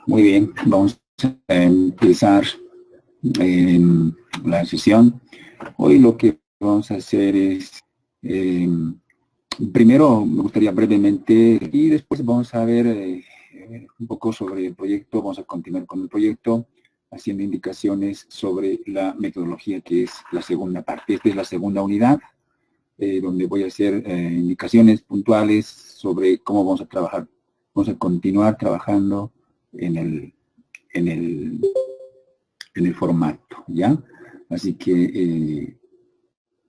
Muy bien, vamos a empezar la sesión. Hoy lo que vamos a hacer es, primero me gustaría brevemente y después vamos a ver un poco sobre el proyecto, vamos a continuar con el proyecto haciendo indicaciones sobre la metodología, que es la segunda parte. Esta es la segunda unidad, donde voy a hacer indicaciones puntuales sobre cómo vamos a trabajar. Vamos a continuar trabajando en el formato, ¿ya? Así que,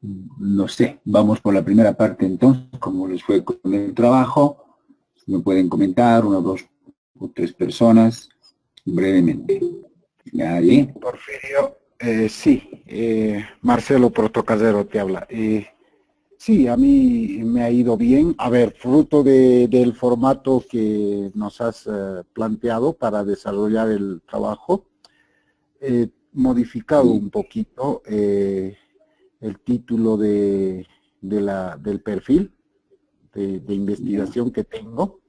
no sé, vamos por la primera parte entonces, cómo les fue con el trabajo. Me pueden comentar, una, dos o tres personas, brevemente. ¿Nadie? Porfirio, sí, Marcelo Protocasero te habla. Sí, a mí me ha ido bien. A ver, fruto del formato que nos has planteado para desarrollar el trabajo, he modificado un poquito el título del perfil de investigación que tengo.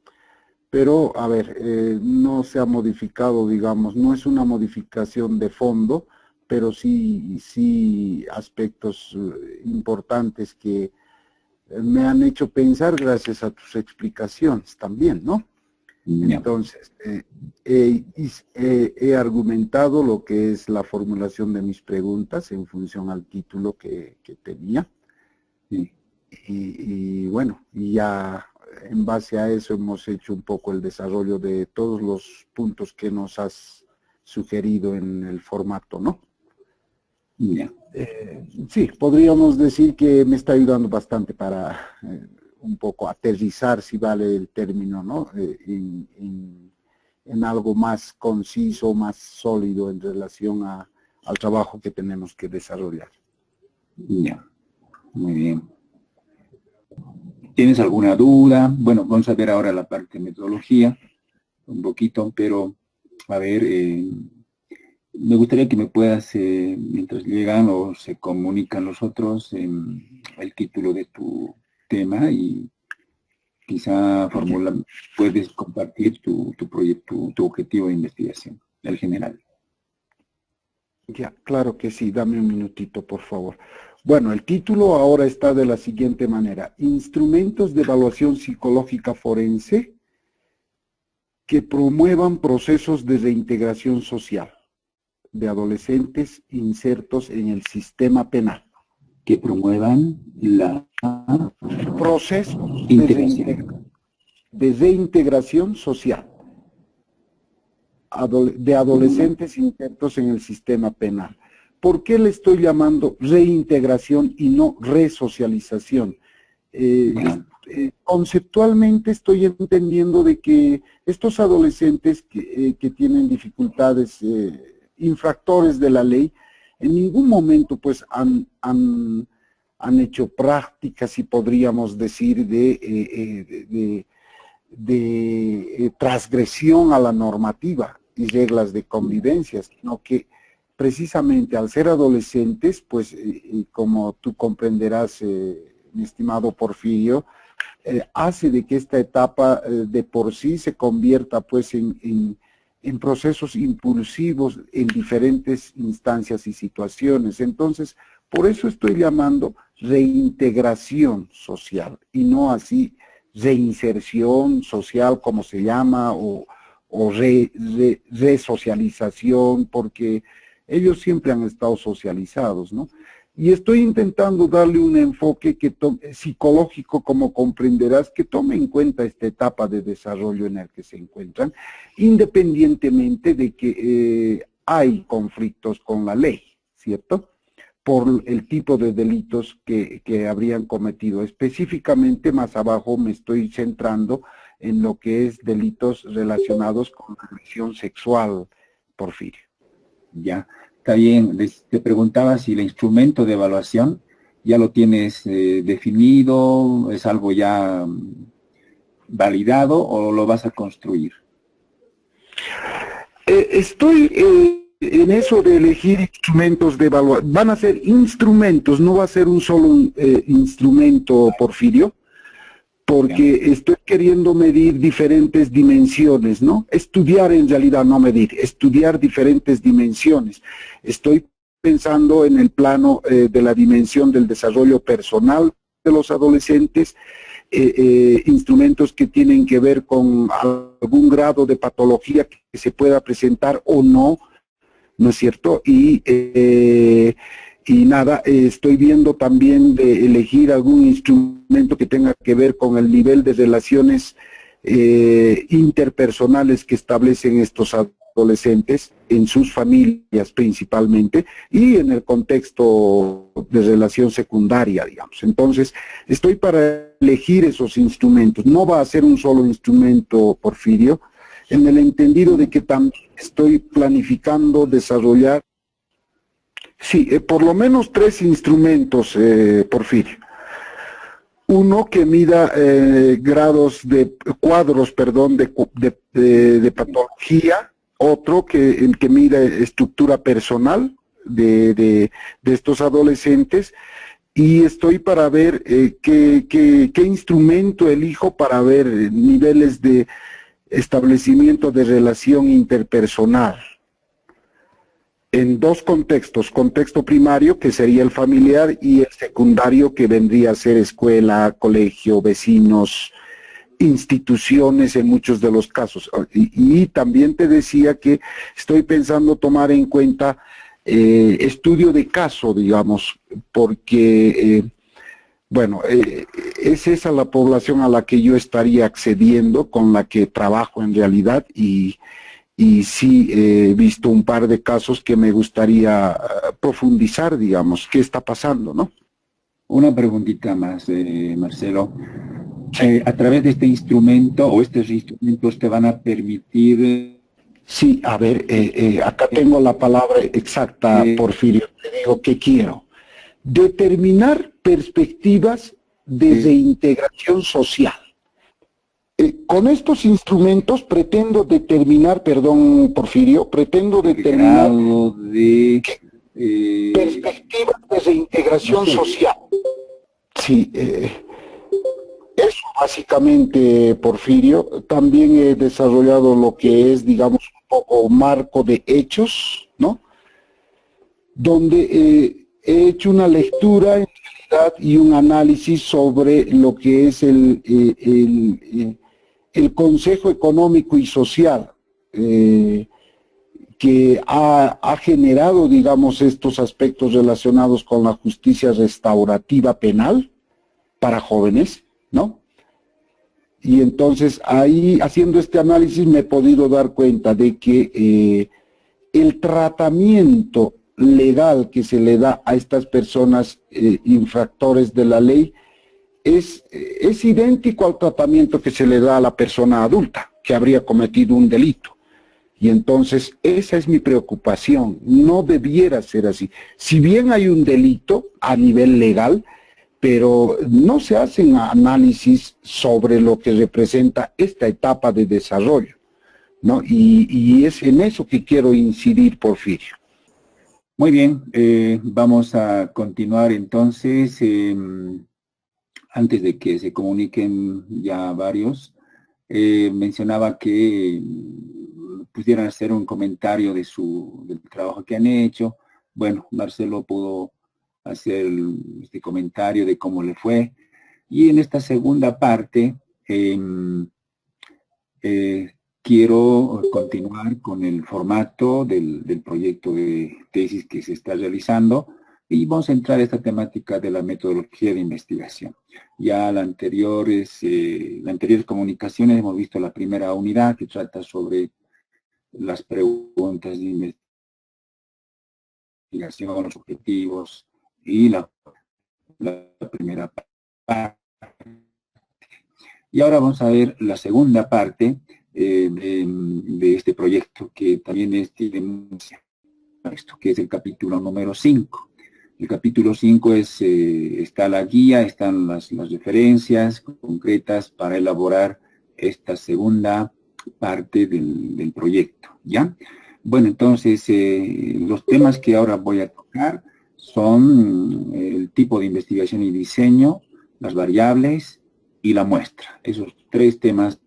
Pero, a ver, no se ha modificado, digamos, no es una modificación de fondo, pero sí aspectos importantes que me han hecho pensar gracias a tus explicaciones también, ¿no? Entonces, he argumentado lo que es la formulación de mis preguntas en función al título que tenía. Y bueno, ya en base a eso hemos hecho un poco el desarrollo de todos los puntos que nos has sugerido en el formato, ¿no? Sí, podríamos decir que me está ayudando bastante para un poco aterrizar, si vale el término, ¿no? En algo más conciso, más sólido en relación al trabajo que tenemos que desarrollar. Ya, muy bien. ¿Tienes alguna duda? Bueno, vamos a ver ahora la parte de metodología, un poquito, pero a ver, me gustaría que me puedas, mientras llegan o se comunican los otros, el título de tu tema y quizá puedes compartir tu proyecto, tu objetivo de investigación, el general. Ya, claro que sí, dame un minutito, por favor. Bueno, el título ahora está de la siguiente manera: Instrumentos de evaluación psicológica forense que promuevan procesos de reintegración social de adolescentes insertos en el sistema penal. Que promuevan la procesos de reintegración social de adolescentes insertos en el sistema penal. ¿Por qué le estoy llamando reintegración y no resocialización? Conceptualmente estoy entendiendo de que estos adolescentes que tienen dificultades, infractores de la ley, en ningún momento pues han hecho prácticas, si podríamos decir, de transgresión a la normativa y reglas de convivencia, sino que precisamente al ser adolescentes, pues como tú comprenderás, mi estimado Porfirio, hace de que esta etapa de por sí se convierta pues en procesos impulsivos en diferentes instancias y situaciones. Entonces, por eso estoy llamando reintegración social y no así reinserción social como se llama o resocialización, porque ellos siempre han estado socializados, ¿no? Y estoy intentando darle un enfoque psicológico, como comprenderás, que tome en cuenta esta etapa de desarrollo en la que se encuentran, independientemente de que hay conflictos con la ley, ¿cierto?, por el tipo de delitos que habrían cometido. Específicamente, más abajo me estoy centrando en lo que es delitos relacionados con la agresión sexual, Porfirio. Ya, está bien. Te preguntaba si el instrumento de evaluación ya lo tienes definido, es algo ya validado o lo vas a construir. Estoy en eso de elegir instrumentos de evaluación. Van a ser instrumentos, no va a ser un solo instrumento, Porfirio, porque estoy queriendo medir diferentes dimensiones, ¿no? Estudiar en realidad, no medir, estudiar diferentes dimensiones. Estoy pensando en el plano de la dimensión del desarrollo personal de los adolescentes, instrumentos que tienen que ver con algún grado de patología que se pueda presentar o no, ¿no es cierto? Y nada, estoy viendo también de elegir algún instrumento que tenga que ver con el nivel de relaciones interpersonales que establecen estos adolescentes en sus familias principalmente y en el contexto de relación secundaria, digamos. Entonces, estoy para elegir esos instrumentos. No va a ser un solo instrumento, Porfirio, en el entendido de que también estoy planificando desarrollar, sí, por lo menos 3 instrumentos, Porfirio. Uno que mida cuadros, perdón, de patología, otro el que mida estructura personal de estos adolescentes, y estoy para ver qué instrumento elijo para ver niveles de establecimiento de relación interpersonal en 2 contextos: contexto primario, que sería el familiar, y el secundario, que vendría a ser escuela, colegio, vecinos, instituciones en muchos de los casos. Y también te decía que estoy pensando tomar en cuenta estudio de caso, digamos, porque bueno, es esa la población a la que yo estaría accediendo, con la que trabajo en realidad, y sí he visto un par de casos que me gustaría profundizar, digamos, qué está pasando, ¿no? Una preguntita más, Marcelo. A través de este instrumento o estos instrumentos te van a permitir... Sí, a ver, acá tengo la palabra exacta, Porfirio, te digo que quiero. Determinar perspectivas de reintegración social. Con estos instrumentos pretendo determinar, perdón, Porfirio, pretendo determinar perspectivas de reintegración social. Sí, eso básicamente, Porfirio. También he desarrollado lo que es, digamos, un poco marco de hechos, ¿no? Donde he hecho una lectura en realidad y un análisis sobre lo que es el Consejo Económico y Social, que ha generado, digamos, estos aspectos relacionados con la justicia restaurativa penal para jóvenes, ¿no? Y entonces ahí, haciendo este análisis, me he podido dar cuenta de que el tratamiento legal que se le da a estas personas infractores de la ley es idéntico al tratamiento que se le da a la persona adulta que habría cometido un delito. Y entonces esa es mi preocupación. No debiera ser así. Si bien hay un delito a nivel legal, pero no se hacen análisis sobre lo que representa esta etapa de desarrollo, ¿no? Y es en eso que quiero incidir, Porfirio. Muy bien, vamos a continuar entonces. Antes de que se comuniquen ya varios, mencionaba que pudieran hacer un comentario del trabajo que han hecho. Bueno, Marcelo pudo hacer este comentario de cómo le fue. Y en esta segunda parte, quiero continuar con el formato del proyecto de tesis que se está realizando, y vamos a entrar a esta temática de la metodología de investigación. Ya las anteriores comunicaciones hemos visto la primera unidad, que trata sobre las preguntas de investigación, los objetivos, y la primera parte. Y ahora vamos a ver la segunda parte de este proyecto, que también que es el capítulo número 5. El capítulo 5 está la guía, están las referencias concretas para elaborar esta segunda parte del proyecto, ¿ya? Bueno, entonces, los temas que ahora voy a tocar son el tipo de investigación y diseño, las variables, y la muestra. Esos tres temas.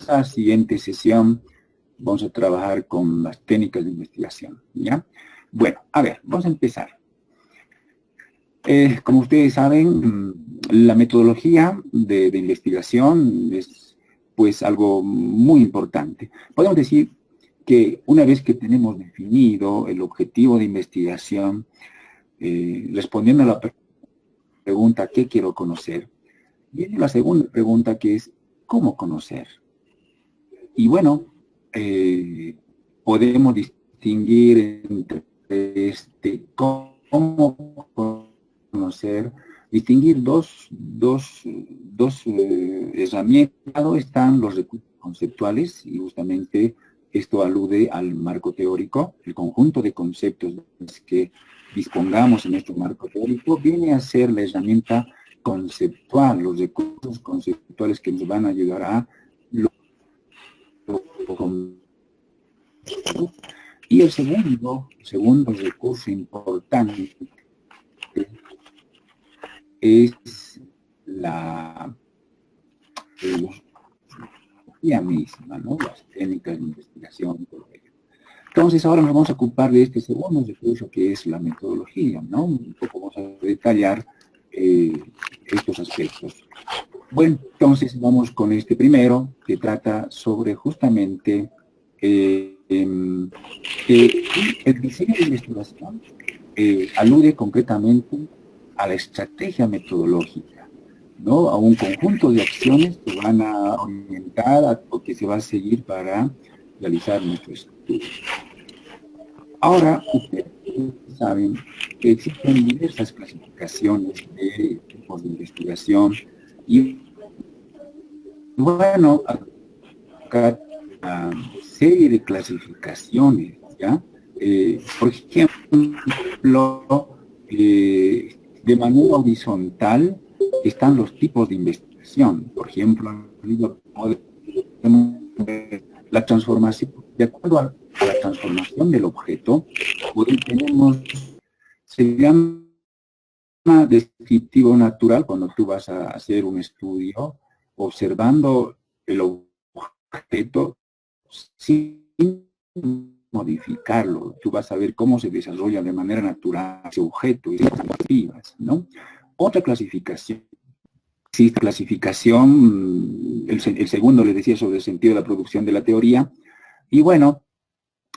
La siguiente sesión vamos a trabajar con las técnicas de investigación, ¿ya? Bueno, a ver, vamos a empezar. Como ustedes saben, la metodología de investigación es pues algo muy importante. Podemos decir que una vez que tenemos definido el objetivo de investigación, respondiendo a la pregunta ¿qué quiero conocer? Viene la segunda pregunta que es ¿cómo conocer? Y bueno, podemos distinguir entre cómo conocer, distinguir dos herramientas. Están los recursos conceptuales y justamente esto alude al marco teórico. El conjunto de conceptos que dispongamos en nuestro marco teórico viene a ser la herramienta conceptual, los recursos conceptuales que nos van a ayudar a y el segundo recurso importante es la metodología misma, ¿no? Las técnicas de investigación y todo ello. Entonces ahora nos vamos a ocupar de este segundo recurso que es la metodología, ¿no? Un poco vamos a detallar estos aspectos. Bueno, entonces vamos con este primero, que trata sobre justamente el diseño de investigación. Alude concretamente a la estrategia metodológica, ¿no? A un conjunto de acciones que van a orientar o que se va a seguir para realizar nuestro estudio. Ahora, ustedes saben que existen diversas clasificaciones de tipos de investigación y bueno, acá una serie de clasificaciones, ¿ya? Por ejemplo, de manera horizontal están los tipos de investigación. Por ejemplo, la transformación, de acuerdo a la transformación del objeto, se llama descriptivo natural cuando tú vas a hacer un estudio observando el objeto sin modificarlo. Tú vas a ver cómo se desarrolla de manera natural ese objeto y las perspectivas, ¿no? Otra clasificación. Existe clasificación, el segundo les decía sobre el sentido de la producción de la teoría, y bueno,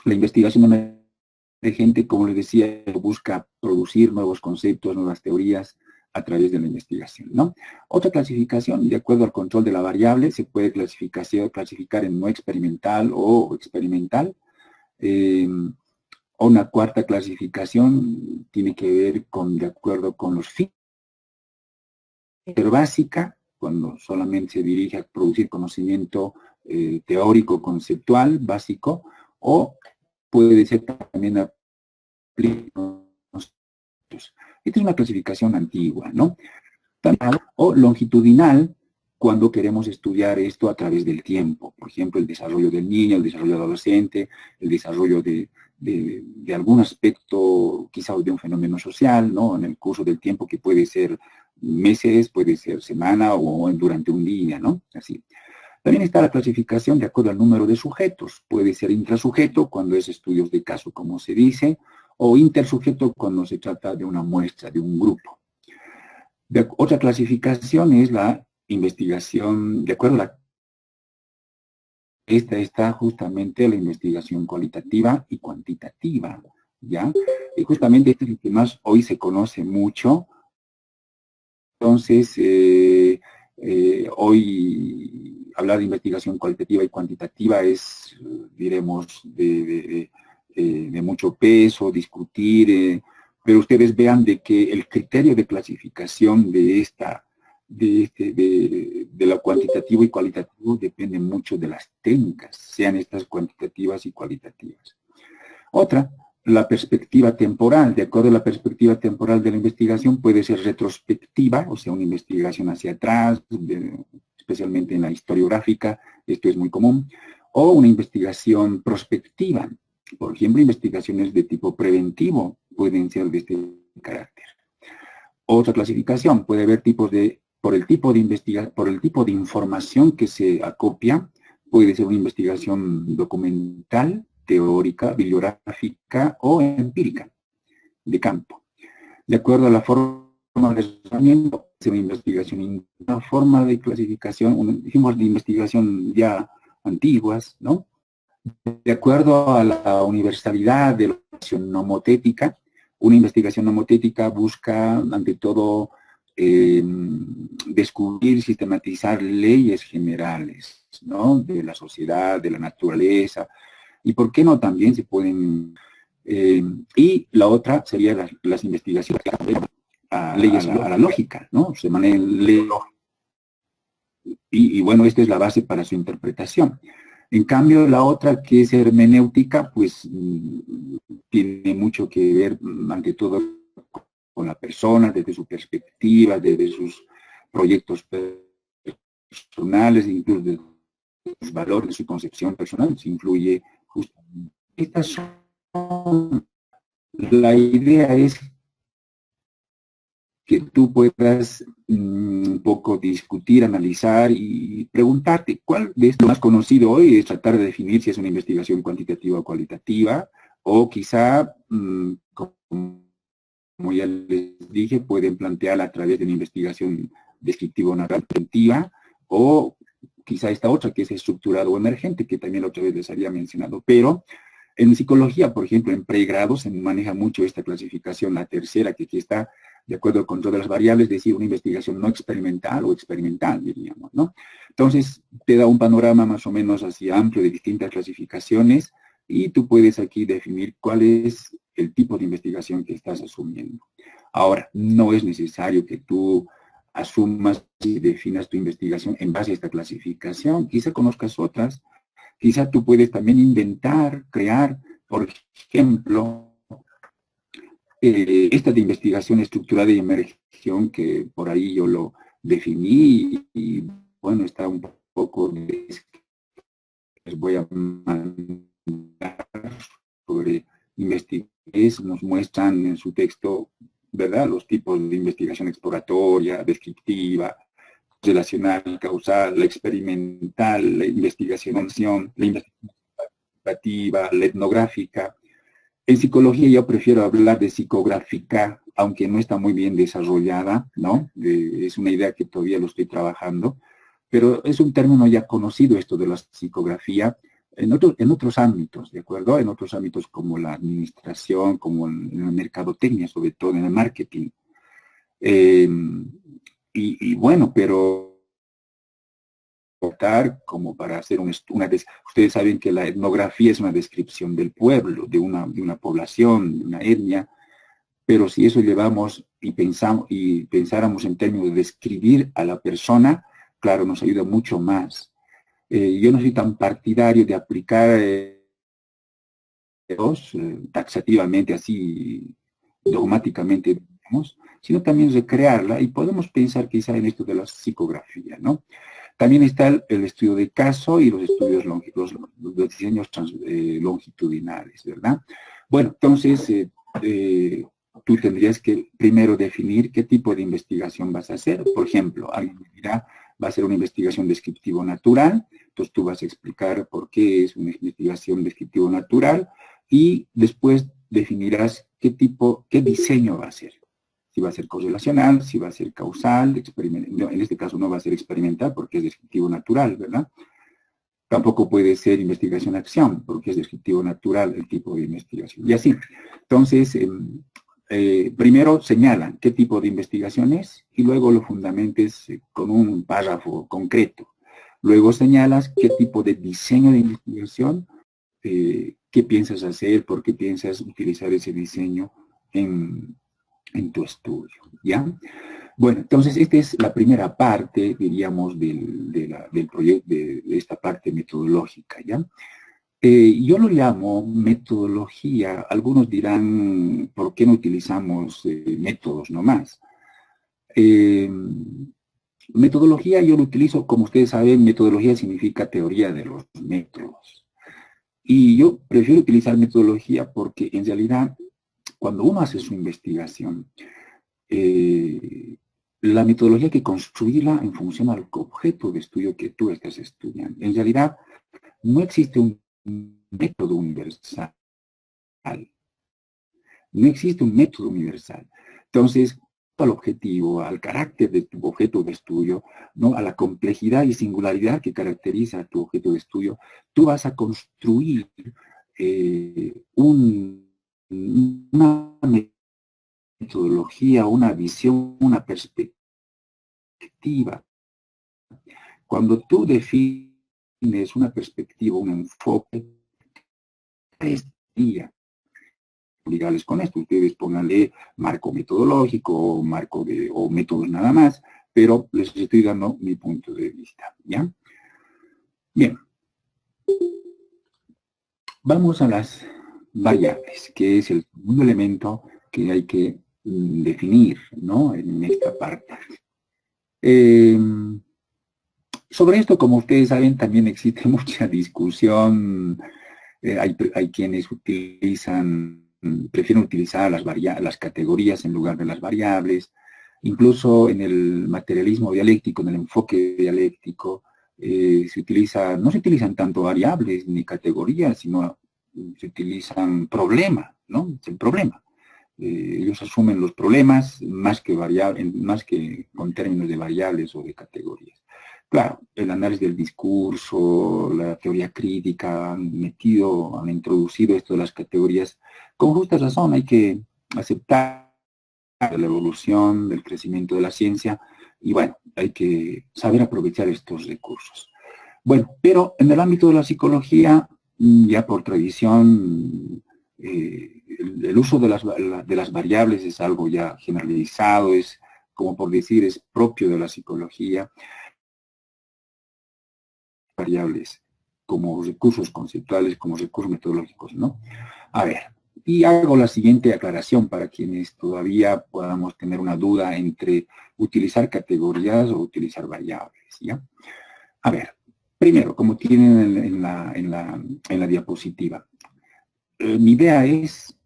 la investigación emergente, como les decía, busca producir nuevos conceptos, nuevas teorías a través de la investigación, ¿no? Otra clasificación, de acuerdo al control de la variable, se puede clasificar en no experimental o experimental. Una cuarta clasificación tiene que ver con, de acuerdo con los fines, básica, cuando solamente se dirige a producir conocimiento teórico, conceptual, básico, o puede ser también aplicado. Esta es una clasificación antigua, ¿no? O longitudinal, cuando queremos estudiar esto a través del tiempo. Por ejemplo, el desarrollo del niño, el desarrollo del adolescente, el desarrollo de algún aspecto, quizá de un fenómeno social, ¿no? En el curso del tiempo, que puede ser meses, puede ser semana o durante un día, ¿no? Así. También está la clasificación de acuerdo al número de sujetos. Puede ser intrasujeto cuando es estudios de caso, como se dice, o intersujeto cuando se trata de una muestra, de un grupo. Otra clasificación es la investigación, de acuerdo a esta está justamente la investigación cualitativa y cuantitativa, ¿ya? Y justamente este es el que más hoy se conoce mucho. Entonces, hoy hablar de investigación cualitativa y cuantitativa es, diremos, de mucho peso, discutir, pero ustedes vean de que el criterio de clasificación de lo cuantitativo y cualitativo depende mucho de las técnicas, sean estas cuantitativas y cualitativas. Otra, la perspectiva temporal. De acuerdo a la perspectiva temporal de la investigación, puede ser retrospectiva, o sea, una investigación hacia atrás, especialmente en la historiográfica, esto es muy común, o una investigación prospectiva. Por ejemplo, investigaciones de tipo preventivo pueden ser de este carácter. Otra clasificación, puede haber tipos de por el tipo de información que se acopia, puede ser una investigación documental, teórica, bibliográfica o empírica de campo. De acuerdo a la forma de razonamiento, es una investigación, una forma de clasificación, dijimos de investigación ya antiguas, ¿no? De acuerdo a la universalidad de la investigación nomotética, una investigación nomotética busca, ante todo, descubrir, sistematizar leyes generales, ¿no? De la sociedad, de la naturaleza, y por qué no también se pueden... y la otra sería las investigaciones a leyes a la lógica, ¿no? Se manejan leyes y bueno, esta es la base para su interpretación. En cambio, la otra, que es hermenéutica, pues tiene mucho que ver, ante todo, con la persona, desde su perspectiva, desde sus proyectos personales, incluso de sus valores, de su concepción personal, se influye justamente. Estas son, la idea es que tú puedas un poco discutir, analizar y preguntarte cuál es lo más conocido hoy, es tratar de definir si es una investigación cuantitativa o cualitativa, o quizá, como ya les dije, pueden plantearla a través de una investigación descriptivo-narrativa, o quizá esta otra que es estructurado o emergente, que también la otra vez les había mencionado, pero en psicología, por ejemplo, en pregrado se maneja mucho esta clasificación, la tercera, que aquí está, de acuerdo con todas las variables, decir una investigación no experimental o experimental, diríamos, ¿no? Entonces, te da un panorama más o menos así amplio de distintas clasificaciones y tú puedes aquí definir cuál es el tipo de investigación que estás asumiendo. Ahora, no es necesario que tú asumas y definas tu investigación en base a esta clasificación, quizá conozcas otras. Quizá tú puedes también inventar, crear, por ejemplo, esta de investigación estructurada y emergente, que por ahí yo lo definí y bueno, está un poco, les voy a mandar sobre investigaciones, nos muestran en su texto, ¿verdad?, los tipos de investigación exploratoria, descriptiva, relacional, causal, la experimental, la investigación, la investigación participativa, la etnográfica. En psicología yo prefiero hablar de psicográfica, aunque no está muy bien desarrollada, ¿no? Es una idea que todavía lo estoy trabajando, pero es un término ya conocido esto de la psicografía en otros ámbitos, ¿de acuerdo? En otros ámbitos como la administración, como en la mercadotecnia, sobre todo en el marketing. Y bueno, pero como para hacer ustedes saben que la etnografía es una descripción del pueblo, de una población, de una etnia, pero si eso llevamos y pensáramos en términos de describir a la persona, claro, nos ayuda mucho más. Yo no soy tan partidario de aplicar taxativamente, así, dogmáticamente, digamos, sino también recrearla y podemos pensar quizá en esto de la psicografía, ¿no? También está el estudio de caso y los estudios los diseños longitudinales, ¿verdad? Bueno, entonces tú tendrías que primero definir qué tipo de investigación vas a hacer. Por ejemplo, alguien me dirá, va a ser una investigación descriptivo-natural, entonces tú vas a explicar por qué es una investigación descriptivo-natural y después definirás qué diseño va a ser. Si va a ser correlacional, si va a ser causal, en este caso no va a ser experimental porque es descriptivo natural, ¿verdad? Tampoco puede ser investigación-acción porque es descriptivo natural el tipo de investigación. Y así. Entonces, primero señalan qué tipo de investigación es y luego lo fundamentes con un párrafo concreto. Luego señalas qué tipo de diseño de investigación, qué piensas hacer, por qué piensas utilizar ese diseño en tu estudio, ¿ya? Bueno, entonces esta es la primera parte, diríamos, del proyecto, de esta parte metodológica, ¿ya? Yo lo llamo metodología. Algunos dirán, ¿por qué no utilizamos métodos nomás? Metodología yo lo utilizo, como ustedes saben, metodología significa teoría de los métodos. Y yo prefiero utilizar metodología porque en realidad, cuando uno hace su investigación, la metodología hay que construirla en función al objeto de estudio que tú estás estudiando. En realidad, no existe un método universal. No existe un método universal. Entonces, al objetivo, al carácter de tu objeto de estudio, ¿no? A la complejidad y singularidad que caracteriza a tu objeto de estudio, tú vas a construir una metodología, una visión, una perspectiva. Cuando tú defines una perspectiva, un enfoque, es día ligables con esto. Ustedes pónganle marco metodológico, o métodos nada más, pero les estoy dando mi punto de vista, ¿ya? Bien. Vamos a las variables, que es el segundo elemento que hay que definir, ¿no? En esta parte. Sobre esto, como ustedes saben, también existe mucha discusión. Hay quienes prefieren utilizar las categorías en lugar de las variables. Incluso en el materialismo dialéctico, en el enfoque dialéctico, no se utilizan tanto variables ni categorías, sino se utilizan problema, ¿no? Es el problema. Ellos asumen los problemas más que con términos de variables o de categorías. Claro, el análisis del discurso, la teoría crítica han introducido esto de las categorías. Con justa razón hay que aceptar la evolución, del crecimiento de la ciencia, y bueno, hay que saber aprovechar estos recursos. Bueno, pero en el ámbito de la psicología, ya por tradición, el uso de las variables es algo ya generalizado, es como por decir, es propio de la psicología. Variables como recursos conceptuales, como recursos metodológicos, ¿no? A ver, y hago la siguiente aclaración para quienes todavía podamos tener una duda entre utilizar categorías o utilizar variables, ¿ya? A ver, primero, como tienen en la diapositiva, mi idea es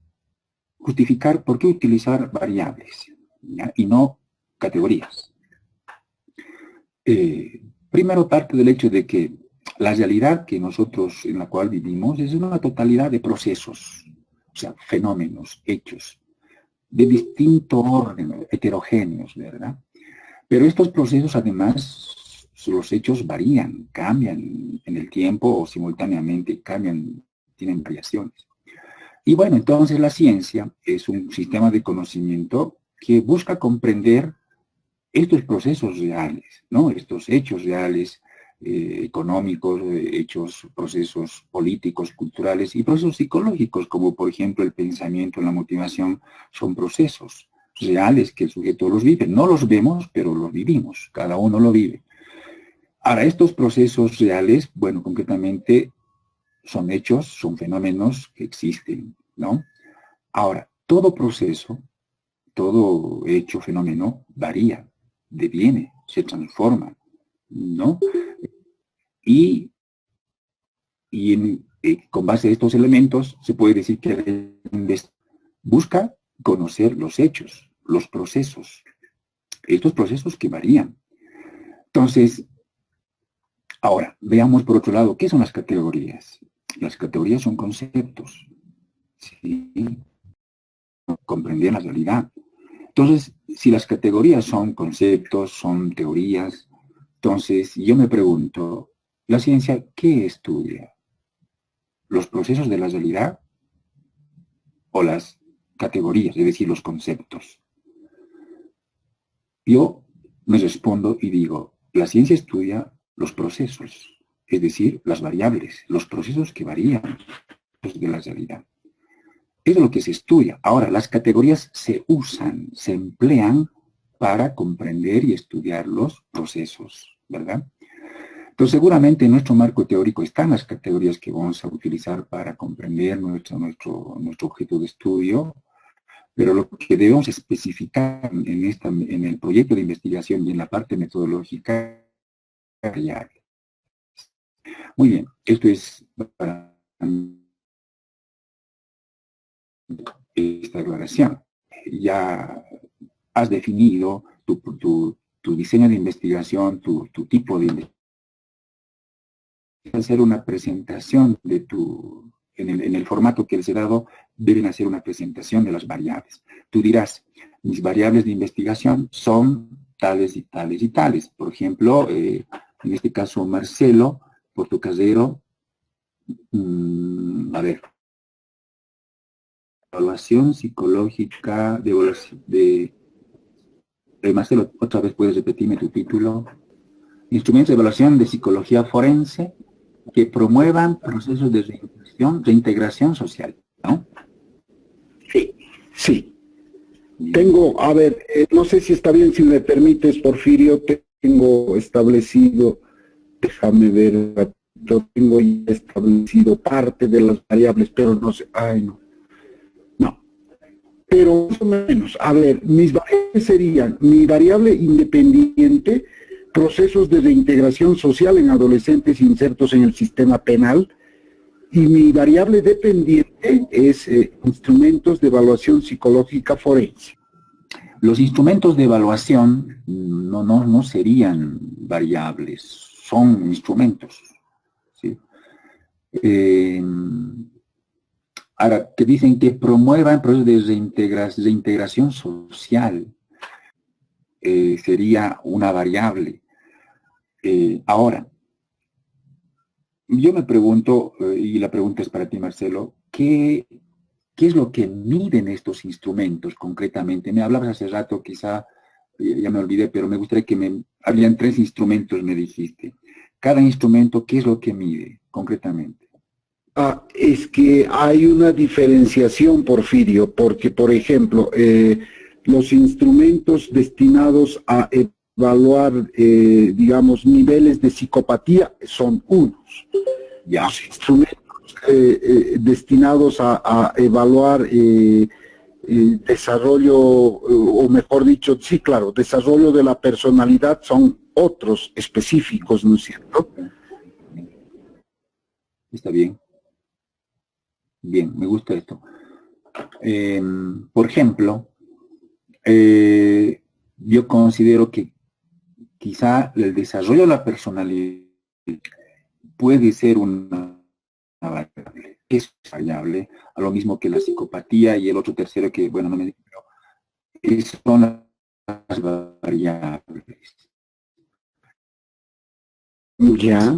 justificar por qué utilizar variables, ¿ya? Y no categorías. Primero parte del hecho de que la realidad en la cual vivimos es una totalidad de procesos, o sea, fenómenos, hechos, de distinto orden, heterogéneos, ¿verdad? Pero estos procesos, además, los hechos varían, cambian en el tiempo o simultáneamente cambian, tienen variaciones. Y bueno, entonces la ciencia es un sistema de conocimiento que busca comprender estos procesos reales, ¿no? Estos hechos reales, económicos, procesos políticos, culturales y procesos psicológicos, como por ejemplo el pensamiento, la motivación, son procesos reales que el sujeto los vive. No los vemos, pero los vivimos, cada uno lo vive. Ahora, estos procesos reales, bueno, concretamente son hechos, son fenómenos que existen, ¿no? Ahora, todo proceso, todo hecho, fenómeno, varía, deviene, se transforma, ¿no? Y con base a estos elementos se puede decir que busca conocer los hechos, los procesos, estos procesos que varían. Entonces, ahora, veamos por otro lado, ¿qué son las categorías? Las categorías son conceptos, ¿sí? Comprender la realidad. Entonces, si las categorías son conceptos, son teorías, entonces yo me pregunto, ¿la ciencia qué estudia? ¿Los procesos de la realidad o las categorías, es decir, los conceptos? Yo me respondo y digo, la ciencia estudia los procesos, es decir, las variables, los procesos que varían de la realidad. Es lo que se estudia. Ahora, las categorías se usan, se emplean para comprender y estudiar los procesos, ¿verdad? Entonces, seguramente en nuestro marco teórico están las categorías que vamos a utilizar para comprender nuestro objeto de estudio, pero lo que debemos especificar en el proyecto de investigación y en la parte metodológica. Muy bien, esto es para esta aclaración. Ya has definido tu diseño de investigación, tu tipo de investigación, hacer una presentación de en el formato que les he dado, deben hacer una presentación de las variables. Tú dirás, mis variables de investigación son tales y tales y tales. Por ejemplo, en este caso, Marcelo Portocasero, a ver, evaluación psicológica de Marcelo, otra vez puedes repetirme tu título. Instrumentos de evaluación de psicología forense que promuevan procesos de reintegración social, ¿no? Sí, sí. Tengo, a ver, no sé si está bien, si me permites, Porfirio, tengo establecido, déjame ver, yo tengo ya establecido parte de las variables, pero no sé, ay no, no, pero más o menos, a ver, mis variables serían, mi variable independiente, procesos de reintegración social en adolescentes insertos en el sistema penal, y mi variable dependiente es instrumentos de evaluación psicológica forense. Los instrumentos de evaluación no serían variables, son instrumentos, ¿sí? Ahora, que dicen que promuevan procesos de reintegración social, sería una variable. Ahora, yo me pregunto, y la pregunta es para ti, Marcelo, ¿qué es lo que miden estos instrumentos concretamente? Me hablabas hace rato, quizá, ya me olvidé, pero me gustaría que habían 3 instrumentos, me dijiste. Cada instrumento, ¿qué es lo que mide concretamente? Es que hay una diferenciación, Porfirio, porque, por ejemplo, los instrumentos destinados a evaluar, digamos, niveles de psicopatía son unos. Ya. Los instrumentos destinados a evaluar desarrollo, o mejor dicho, sí, claro, desarrollo de la personalidad son otros específicos, ¿no es cierto? Está bien. Bien, me gusta esto. Por ejemplo, yo considero que quizá el desarrollo de la personalidad puede ser una variable, es variable, a lo mismo que la psicopatía y el otro tercero que, bueno, no me digo, pero son las variables. Ya,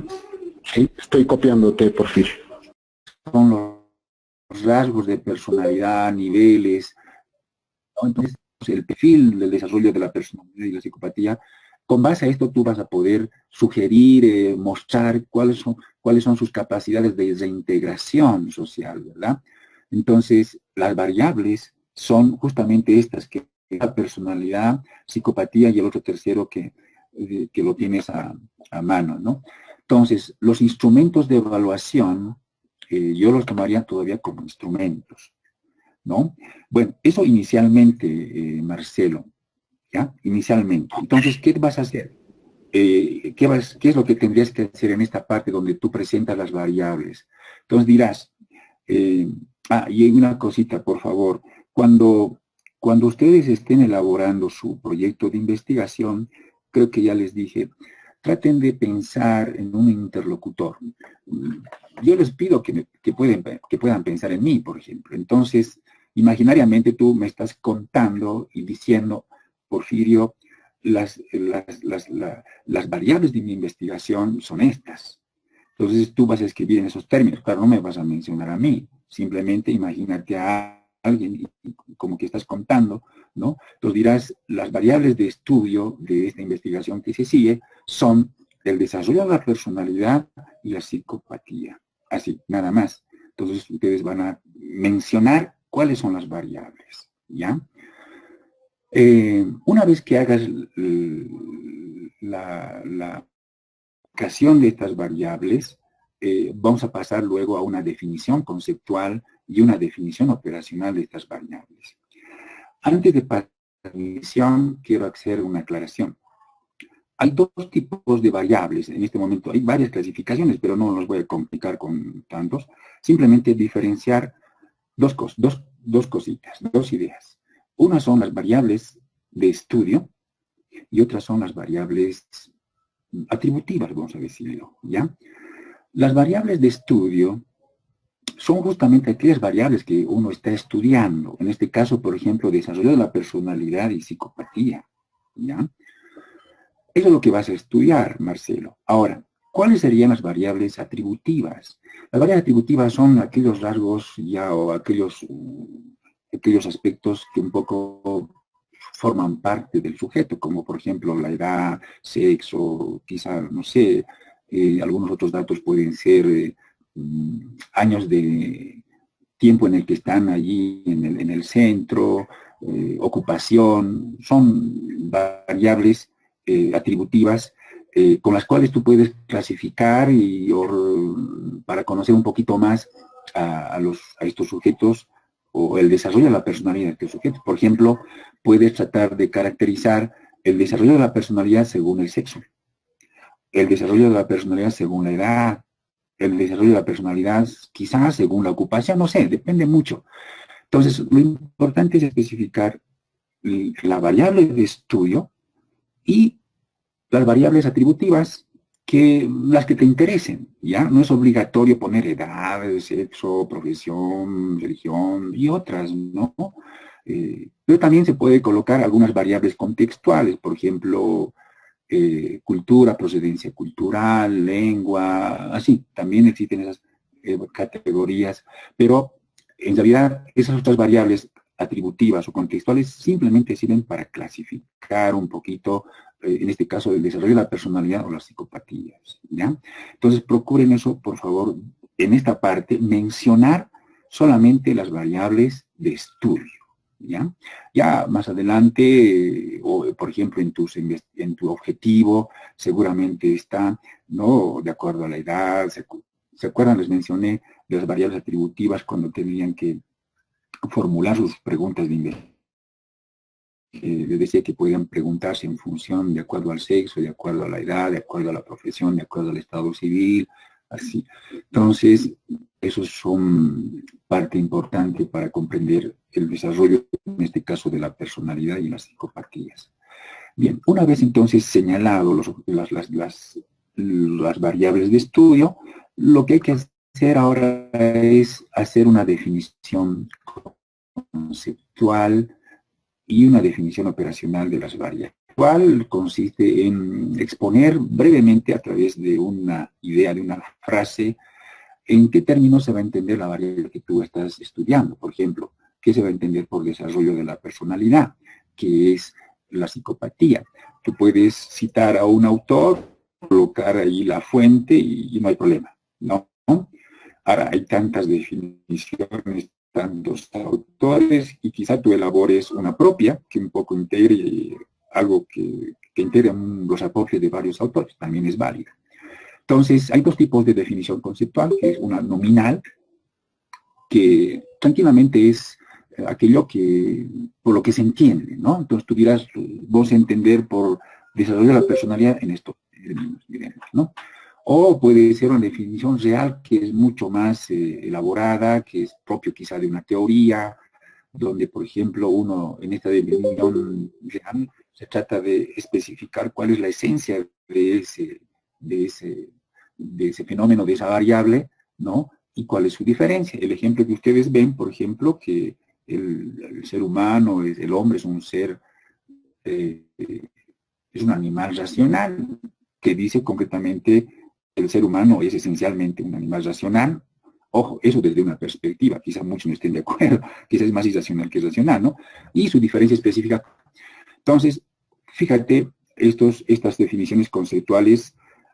sí, estoy copiándote, Porfirio. Son los rasgos de personalidad, niveles, ¿no? Entonces, el perfil del desarrollo de la personalidad y la psicopatía, con base a esto tú vas a poder sugerir, mostrar cuáles son sus capacidades de reintegración social, ¿verdad? Entonces, las variables son justamente estas, que la personalidad, psicopatía y el otro tercero que lo tienes a mano, ¿no? Entonces, los instrumentos de evaluación, yo los tomaría todavía como instrumentos, ¿no? Bueno, eso inicialmente, Marcelo, ¿ya? Inicialmente. Entonces, ¿qué vas a hacer? ¿Qué es lo que tendrías que hacer en esta parte donde tú presentas las variables? Entonces dirás, y hay una cosita, por favor, cuando ustedes estén elaborando su proyecto de investigación, creo que ya les dije, traten de pensar en un interlocutor. Yo les pido que puedan pensar en mí, por ejemplo. Entonces, imaginariamente tú me estás contando y diciendo, Porfirio, las variables de mi investigación son estas. Entonces tú vas a escribir en esos términos. Claro, no me vas a mencionar a mí. Simplemente imagínate a alguien como que estás contando, ¿no? Entonces dirás, las variables de estudio de esta investigación que se sigue son el desarrollo de la personalidad y la psicopatía. Así, nada más. Entonces ustedes van a mencionar cuáles son las variables, ¿ya? Una vez que hagas la aplicación de estas variables, vamos a pasar luego a una definición conceptual y una definición operacional de estas variables. Antes de pasar a la definición, quiero hacer una aclaración. Hay 2 tipos de variables en este momento. Hay varias clasificaciones, pero no los voy a complicar con tantos. Simplemente diferenciar dos cositas, 2 ideas. Una son las variables de estudio y otras son las variables atributivas, vamos a decirlo, ¿ya? Las variables de estudio son justamente aquellas variables que uno está estudiando. En este caso, por ejemplo, desarrollo de la personalidad y psicopatía, ¿ya? Eso es lo que vas a estudiar, Marcelo. Ahora, ¿cuáles serían las variables atributivas? Las variables atributivas son aquellos rasgos ya o aquellos aspectos que un poco forman parte del sujeto, como por ejemplo la edad, sexo, quizá, no sé, algunos otros datos pueden ser años de tiempo en el que están allí en el centro, ocupación, son variables atributivas con las cuales tú puedes clasificar para conocer un poquito más a estos sujetos o el desarrollo de la personalidad de estos sujetos. Por ejemplo, puedes tratar de caracterizar el desarrollo de la personalidad según el sexo, el desarrollo de la personalidad según la edad, el desarrollo de la personalidad quizás según la ocupación, no sé, depende mucho. Entonces, lo importante es especificar la variable de estudio y las variables atributivas, las que te interesen, ¿ya? No es obligatorio poner edad, sexo, profesión, religión y otras, ¿no? Pero también se puede colocar algunas variables contextuales, por ejemplo, cultura, procedencia cultural, lengua, así, también existen esas categorías, pero en realidad esas otras variables atributivas o contextuales simplemente sirven para clasificar un poquito, en este caso, el desarrollo de la personalidad o las psicopatías, ¿ya? Entonces, procuren eso, por favor, en esta parte, mencionar solamente las variables de estudio, ¿ya? Ya más adelante, o por ejemplo, en tu objetivo, seguramente está, ¿no? De acuerdo a la edad, ¿se acuerdan? Les mencioné de las variables atributivas cuando tenían que formular sus preguntas de investigación. Les decía que podían preguntarse en función de acuerdo al sexo, de acuerdo a la edad, de acuerdo a la profesión, de acuerdo al estado civil, así. Entonces, esos son parte importante para comprender el desarrollo, en este caso, de la personalidad y las psicopatías. Bien, una vez entonces señalado las variables de estudio, lo que hay que hacer ahora es hacer una definición conceptual y una definición operacional de las variables, cual consiste en exponer brevemente a través de una idea, de una frase, en qué términos se va a entender la variable que tú estás estudiando. Por ejemplo, ¿qué se va a entender por desarrollo de la personalidad? ¿Qué es la psicopatía? Tú puedes citar a un autor, colocar ahí la fuente y no hay problema, ¿no? Ahora, hay tantas definiciones, tantos autores, y quizá tú elabores una propia que un poco integre algo que integre los aportes de varios autores, también es válida. Entonces, hay dos tipos de definición conceptual, que es una nominal, que tranquilamente es aquello por lo que se entiende, ¿no? Entonces, tú dirás, vos entender por desarrollo de la personalidad en esto, ¿no? O puede ser una definición real que es mucho más elaborada, que es propio quizá de una teoría, donde, por ejemplo, uno en esta definición real se trata de especificar cuál es la esencia de ese fenómeno, de esa variable, ¿no? Y cuál es su diferencia. El ejemplo que ustedes ven, por ejemplo, que el ser humano, el hombre es un ser, es un animal racional, que dice concretamente el ser humano es esencialmente un animal racional. Ojo, eso desde una perspectiva, quizás muchos no estén de acuerdo, quizás es más irracional que racional, ¿no? Y su diferencia específica. Entonces, fíjate, estas definiciones conceptuales,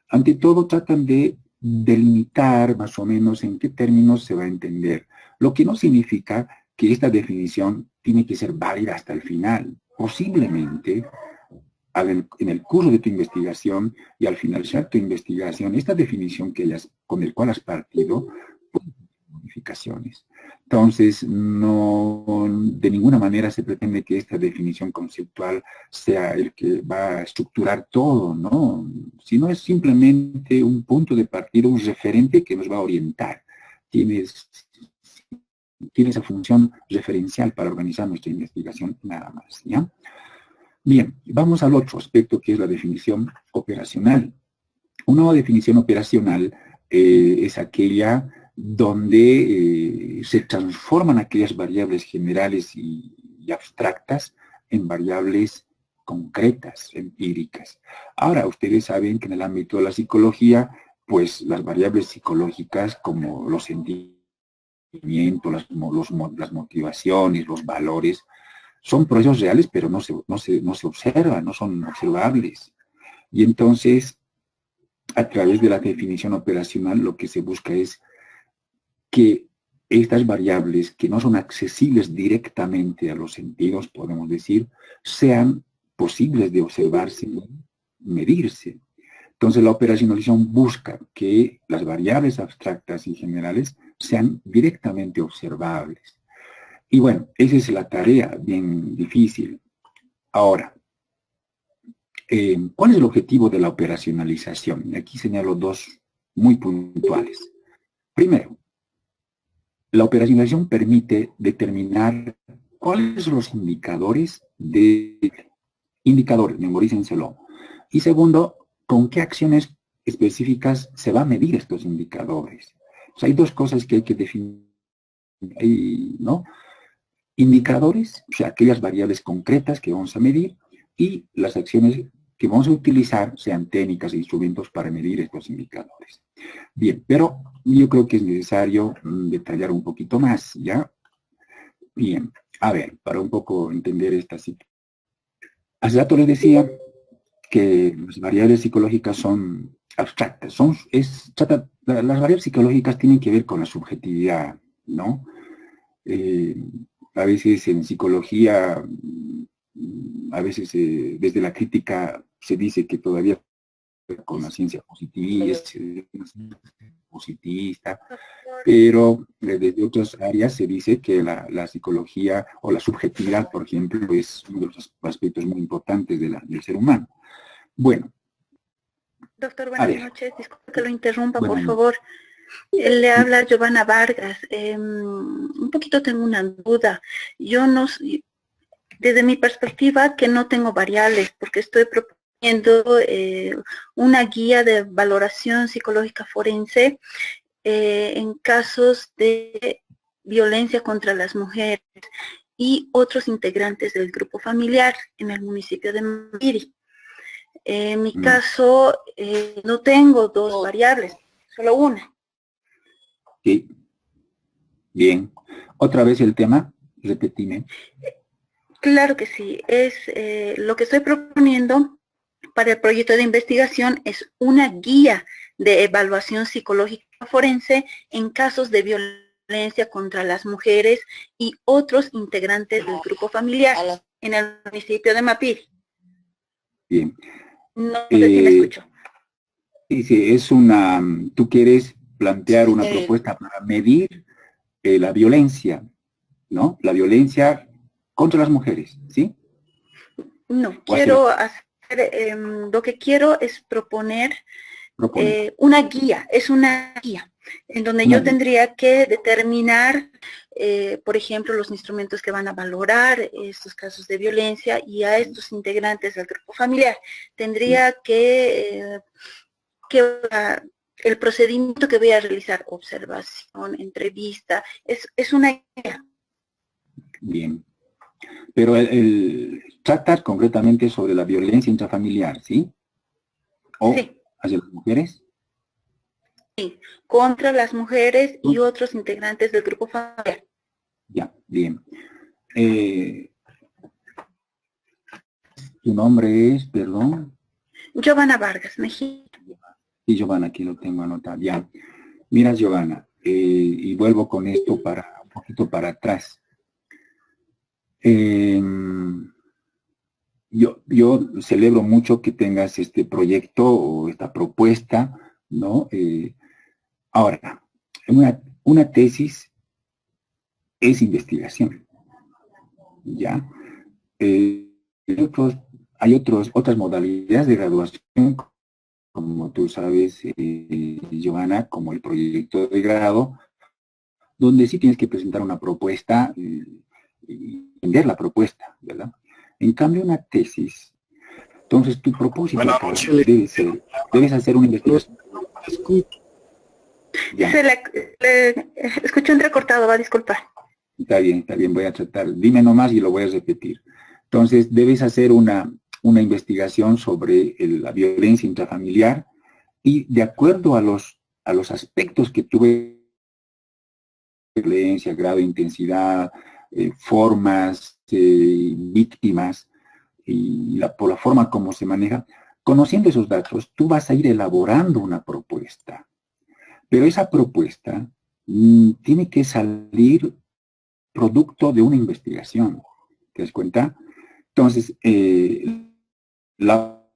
ante todo, tratan de delimitar más o menos en qué términos se va a entender, lo que no significa que esta definición tiene que ser válida hasta el final. Posiblemente, en el curso de tu investigación y al finalizar tu investigación, esta definición con el cual has partido, puede tener modificaciones. Entonces, no, de ninguna manera se pretende que esta definición conceptual sea el que va a estructurar todo, ¿no? Sino es simplemente un punto de partida, un referente que nos va a orientar. Tiene esa función referencial para organizar nuestra investigación nada más, ¿ya? Bien, vamos al otro aspecto que es la definición operacional. Una definición operacional es aquella donde se transforman aquellas variables generales y abstractas en variables concretas, empíricas. Ahora, ustedes saben que en el ámbito de la psicología, pues las variables psicológicas como los sentimientos, las motivaciones, los valores, son procesos reales, pero no se observan, no son observables. Y entonces, a través de la definición operacional, lo que se busca es que estas variables que no son accesibles directamente a los sentidos, podemos decir, sean posibles de observarse y medirse. Entonces, la operacionalización busca que las variables abstractas y generales sean directamente observables. Y bueno, esa es la tarea bien difícil. Ahora, ¿cuál es el objetivo de la operacionalización? Aquí señalo dos muy puntuales. Primero, la operacionalización permite determinar cuáles son los indicadores, memorícenselo. Y segundo, con qué acciones específicas se va a medir estos indicadores. O sea, hay dos cosas que hay que definir, ¿no? Indicadores, o sea, aquellas variables concretas que vamos a medir, y las acciones que vamos a utilizar, sean técnicas e instrumentos para medir estos indicadores. Bien, pero yo creo que es necesario detallar un poquito más, ¿ya? Bien, a ver, para un poco entender esta situación. Hace rato les decía que las variables psicológicas son abstractas, las variables psicológicas tienen que ver con la subjetividad, ¿no? A veces en psicología, a veces desde la crítica se dice que todavía con la ciencia positivista, pero desde otras áreas se dice que la psicología o la subjetividad, por ejemplo, es uno de los aspectos muy importantes del ser humano. Bueno. Doctor, buenas noches. Disculpe que lo interrumpa, por favor. Le habla Giovanna Vargas. Un poquito tengo una duda. Yo no, desde mi perspectiva, que no tengo variables, porque estoy proponiendo una guía de valoración psicológica forense en casos de violencia contra las mujeres y otros integrantes del grupo familiar en el municipio de Mapiri. En mi caso, no tengo dos variables, solo una. Sí. Bien. ¿Otra vez el tema? Repetime. Claro que sí. Es lo que estoy proponiendo para el proyecto de investigación es una guía de evaluación psicológica forense en casos de violencia contra las mujeres y otros integrantes del grupo familiar en el municipio de Mapiri. Bien. No sé si me escucho. Dice, tú quieres plantear una propuesta para medir la violencia, ¿no? La violencia contra las mujeres, ¿sí? No, quiero hacer, lo que quiero es proponer una guía, en donde yo tendría que determinar, por ejemplo, los instrumentos que van a valorar estos casos de violencia y a estos integrantes del grupo familiar. Tendría que el procedimiento que voy a realizar, observación, entrevista, es una guía. Bien. Pero trata concretamente sobre la violencia intrafamiliar, ¿sí? ¿O sí. Hacia las mujeres? Sí, contra las mujeres y otros integrantes del grupo familiar. Ya, bien. ¿Tu nombre es, perdón? Giovanna Vargas, Mejía. Sí, Giovanna, aquí lo tengo anotado. Ya. Mira, Giovanna, y vuelvo con esto un poquito para atrás. Yo celebro mucho que tengas este proyecto o esta propuesta, ¿no? Ahora, una tesis es investigación, ¿ya? Hay otras modalidades de graduación, como tú sabes, Giovanna, como el proyecto de grado, donde sí tienes que presentar una propuesta y vender la propuesta, ¿verdad? En cambio, una tesis, entonces tu propósito debe ser, debes hacer una investigación. Escuché entrecortado, va a disculpar. Está bien, voy a tratar. Dime nomás y lo voy a repetir. Entonces, debes hacer una investigación sobre la violencia intrafamiliar y de acuerdo a los aspectos que tuve, violencia, grado de intensidad, formas, víctimas, y por la forma como se maneja, conociendo esos datos, tú vas a ir elaborando una propuesta. Pero esa propuesta tiene que salir producto de una investigación. ¿Te das cuenta? Entonces, la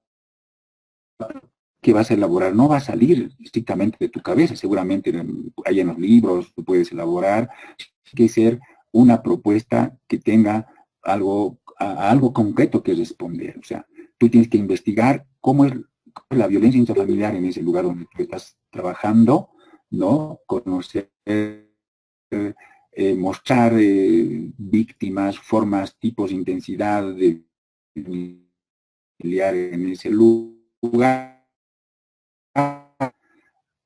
que vas a elaborar no va a salir estrictamente de tu cabeza, seguramente hay en los libros, tú puedes elaborar, tiene que ser una propuesta que tenga algo concreto que responder. O sea, tú tienes que investigar cómo es la violencia intrafamiliar en ese lugar donde tú estás trabajando, ¿no? Conocer, mostrar víctimas, formas, tipos, intensidad de familiar en ese lugar.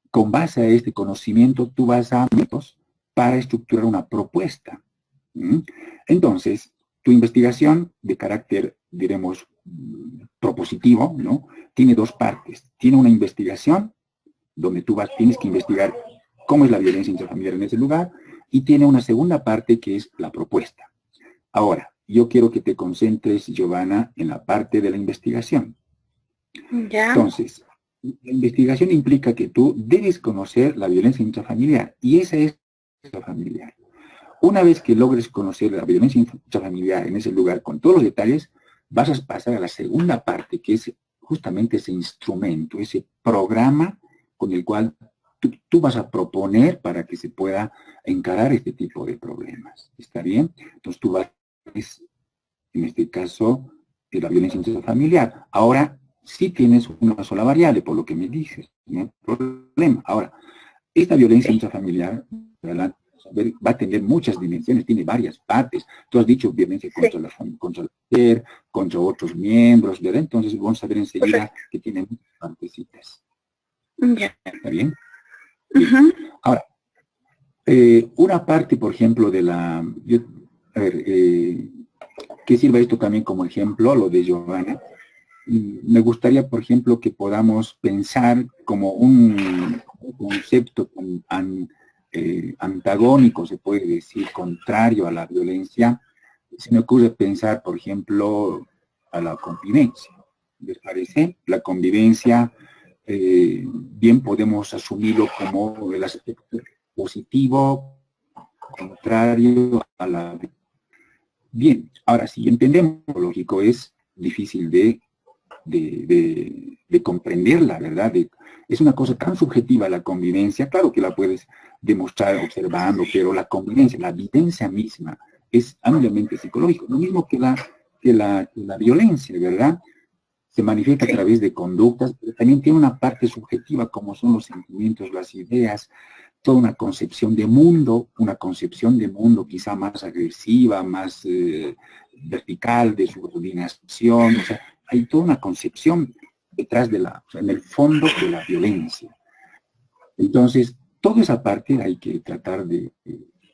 Con base a este conocimiento, tú vas a métodos para estructurar una propuesta. Entonces, tu investigación de carácter, diremos, propositivo, ¿no? Tiene dos partes. Tiene una investigación donde tú tienes que investigar cómo es la violencia intrafamiliar en ese lugar, y tiene una segunda parte que es la propuesta. Ahora, yo quiero que te concentres, Giovanna, en la parte de la investigación. Ya. Entonces, la investigación implica que tú debes conocer la violencia intrafamiliar, y esa es la familiar. Una vez que logres conocer la violencia intrafamiliar en ese lugar con todos los detalles, vas a pasar a la segunda parte, que es justamente ese instrumento, ese programa con el cual tú vas a proponer para que se pueda encarar este tipo de problemas. ¿Está bien? Entonces tú vas, en este caso, de la violencia intrafamiliar. Ahora, sí tienes una sola variable, por lo que me dices, no hay problema. Ahora, esta violencia intrafamiliar, ¿verdad?, va a tener muchas dimensiones, tiene varias partes. Tú has dicho violencia contra la mujer, contra otros miembros, ¿verdad? Entonces vamos a ver enseguida que tiene muchas partecitas. Ya. ¿Está bien? Ahora, una parte, por ejemplo, de la... que sirva esto también como ejemplo, lo de Giovanna. Me gustaría, por ejemplo, que podamos pensar como un concepto antagónico, se puede decir, contrario a la violencia. Se me ocurre pensar, por ejemplo, a la convivencia. ¿Les parece? La convivencia, bien podemos asumirlo como el aspecto positivo, contrario a la... Bien, ahora si entendemos lo lógico, es difícil de comprenderla, ¿verdad? Es una cosa tan subjetiva la convivencia, claro que la puedes demostrar observando, pero la convivencia, la vivencia misma, es ampliamente psicológico, lo mismo que la violencia, ¿verdad? Se manifiesta a través de conductas, pero también tiene una parte subjetiva, como son los sentimientos, las ideas, toda una concepción de mundo quizá más agresiva, más vertical, de subordinación, o sea, hay toda una concepción detrás de o sea, en el fondo de la violencia. Entonces, toda esa parte hay que tratar de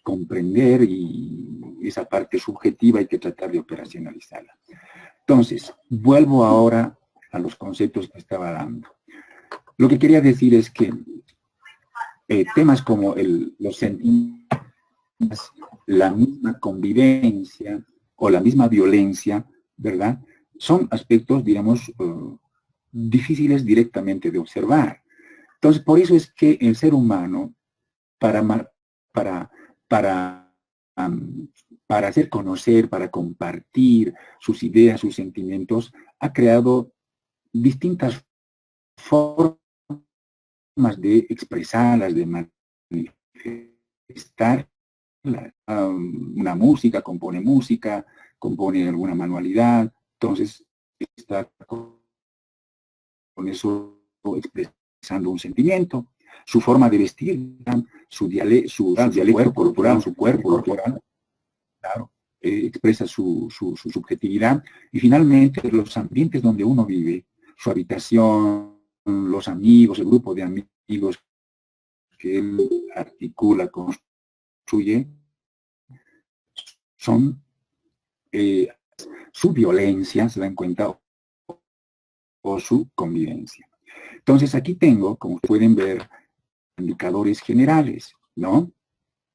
comprender, y esa parte subjetiva hay que tratar de operacionalizarla. Entonces, vuelvo ahora a los conceptos que estaba dando. Lo que quería decir es que temas como los sentimientos, la misma convivencia o la misma violencia, ¿verdad?, son aspectos, digamos, difíciles directamente de observar. Entonces, por eso es que el ser humano, para hacer conocer, para compartir sus ideas, sus sentimientos, ha creado distintas formas de expresarlas, de manifestar. Una música, compone alguna manualidad, entonces está con eso expresando un sentimiento. Su forma de vestir, su dialecto corporal, su cuerpo corporal, claro, expresa su subjetividad, y finalmente los ambientes donde uno vive, su habitación, los amigos, el grupo de amigos que él articula, construye, son su violencia, se dan cuenta, o su convivencia. Entonces aquí tengo, como pueden ver, indicadores generales, ¿no?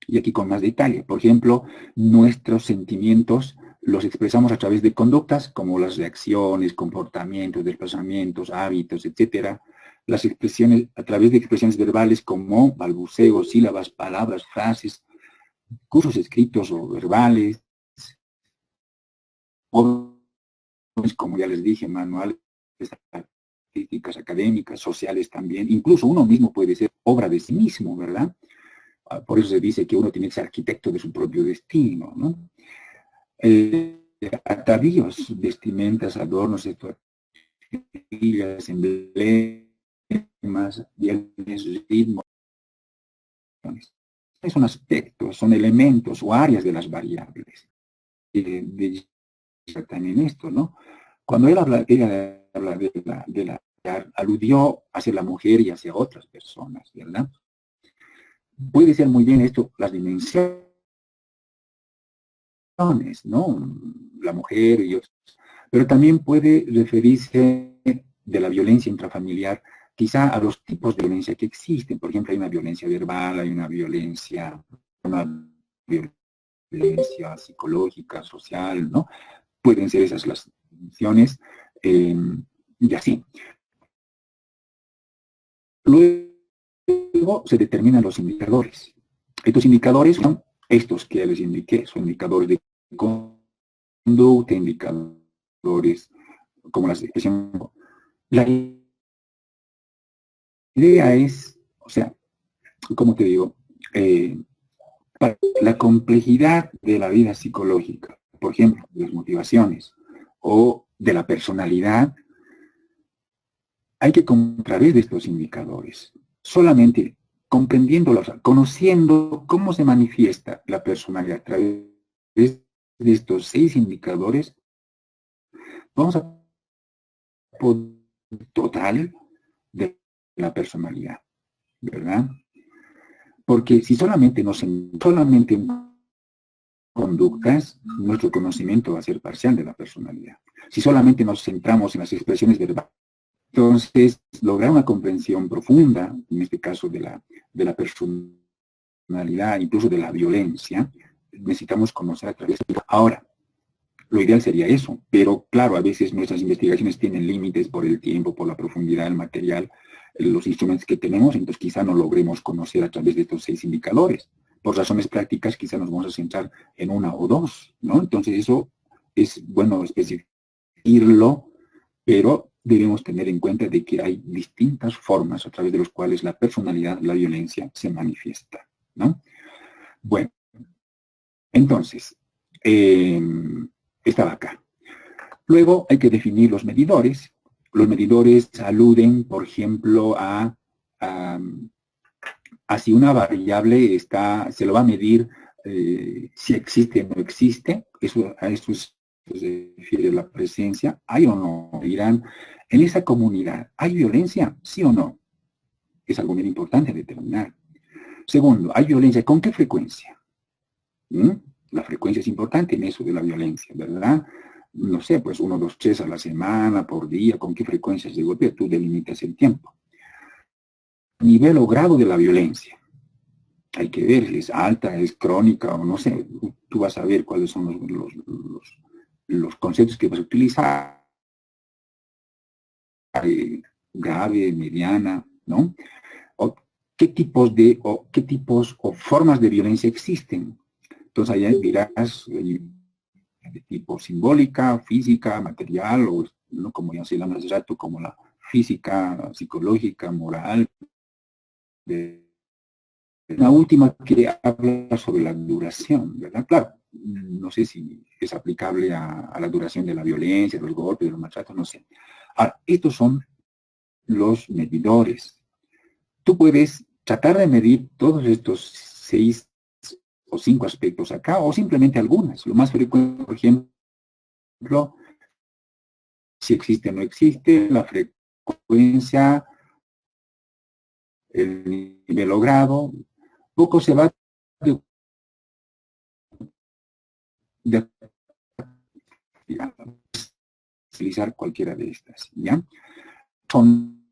Y aquí con más detalle. Por ejemplo, nuestros sentimientos los expresamos a través de conductas como las reacciones, comportamientos, desplazamientos, hábitos, etcétera. Las expresiones, a través de expresiones verbales como balbuceos, sílabas, palabras, frases, cursos escritos o verbales, o como ya les dije, manuales artísticas, académicas, sociales también. Incluso uno mismo puede ser obra de sí mismo, ¿verdad? Por eso se dice que uno tiene que ser arquitecto de su propio destino, ¿no? Atavíos, vestimentas, adornos, emblemas, ritmos. Son aspectos, son elementos o áreas de las variables. También esto, ¿no? Cuando ella habla aludió hacia la mujer y hacia otras personas, ¿verdad? Puede ser muy bien esto, las dimensiones, ¿no? La mujer y otros. Pero también puede referirse de la violencia intrafamiliar, quizá a los tipos de violencia que existen. Por ejemplo, hay una violencia verbal, hay una violencia psicológica, social, ¿no? Pueden ser esas las dimensiones, y así. Luego se determinan los indicadores. Estos indicadores son estos que les indiqué, son indicadores de conducta, indicadores como las expresiones. La idea es, o sea, como te digo, la complejidad de la vida psicológica, por ejemplo, de las motivaciones o de la personalidad, hay que a través de estos indicadores, solamente comprendiéndolos, conociendo cómo se manifiesta la personalidad a través de estos 6 indicadores, vamos a poder total de la personalidad, ¿verdad? Porque si solamente en conductas, nuestro conocimiento va a ser parcial de la personalidad. Si solamente nos centramos en las expresiones verbales, entonces lograr una comprensión profunda, en este caso de la personalidad, incluso de la violencia, necesitamos conocer a través de... Ahora, lo ideal sería eso, pero claro, a veces nuestras investigaciones tienen límites por el tiempo, por la profundidad del material, los instrumentos que tenemos, entonces quizá no logremos conocer a través de estos 6 indicadores. Por razones prácticas quizá nos vamos a centrar en 1 o 2, ¿no? Entonces eso es bueno especificarlo, pero debemos tener en cuenta de que hay distintas formas a través de las cuales la personalidad, la violencia se manifiesta, ¿no? Bueno, entonces, estaba acá. Luego hay que definir los medidores. Los medidores aluden, por ejemplo, a si una variable se lo va a medir si existe o no existe. A eso se refiere la presencia. ¿Hay o no? Dirán, en esa comunidad, ¿hay violencia? ¿Sí o no? Es algo bien importante determinar. Segundo, ¿hay violencia? ¿Con qué frecuencia? La frecuencia es importante en eso de la violencia, ¿verdad? No sé, pues 1, 2, 3 a la semana, por día, ¿con qué frecuencia se golpea? Tú delimitas el tiempo. Nivel o grado de la violencia. Hay que ver si es alta, es crónica o no sé. Tú vas a ver cuáles son los conceptos que vas a utilizar. Grave, mediana, ¿no? O qué tipos o formas de violencia existen. Entonces allá dirás de tipo simbólica, física, material, o ¿no? Como ya se llama hace rato, como la física, psicológica, moral. La última que habla sobre la duración, ¿verdad? Claro, no sé si es aplicable a la duración de la violencia, de los golpes, de los maltratos, no sé. Ahora, estos son los medidores. Tú puedes tratar de medir todos estos 6 o 5 aspectos acá, o simplemente algunas. Lo más frecuente, por ejemplo, si existe o no existe, la frecuencia, el nivel logrado, poco se va de utilizar cualquiera de estas, ¿ya? Son,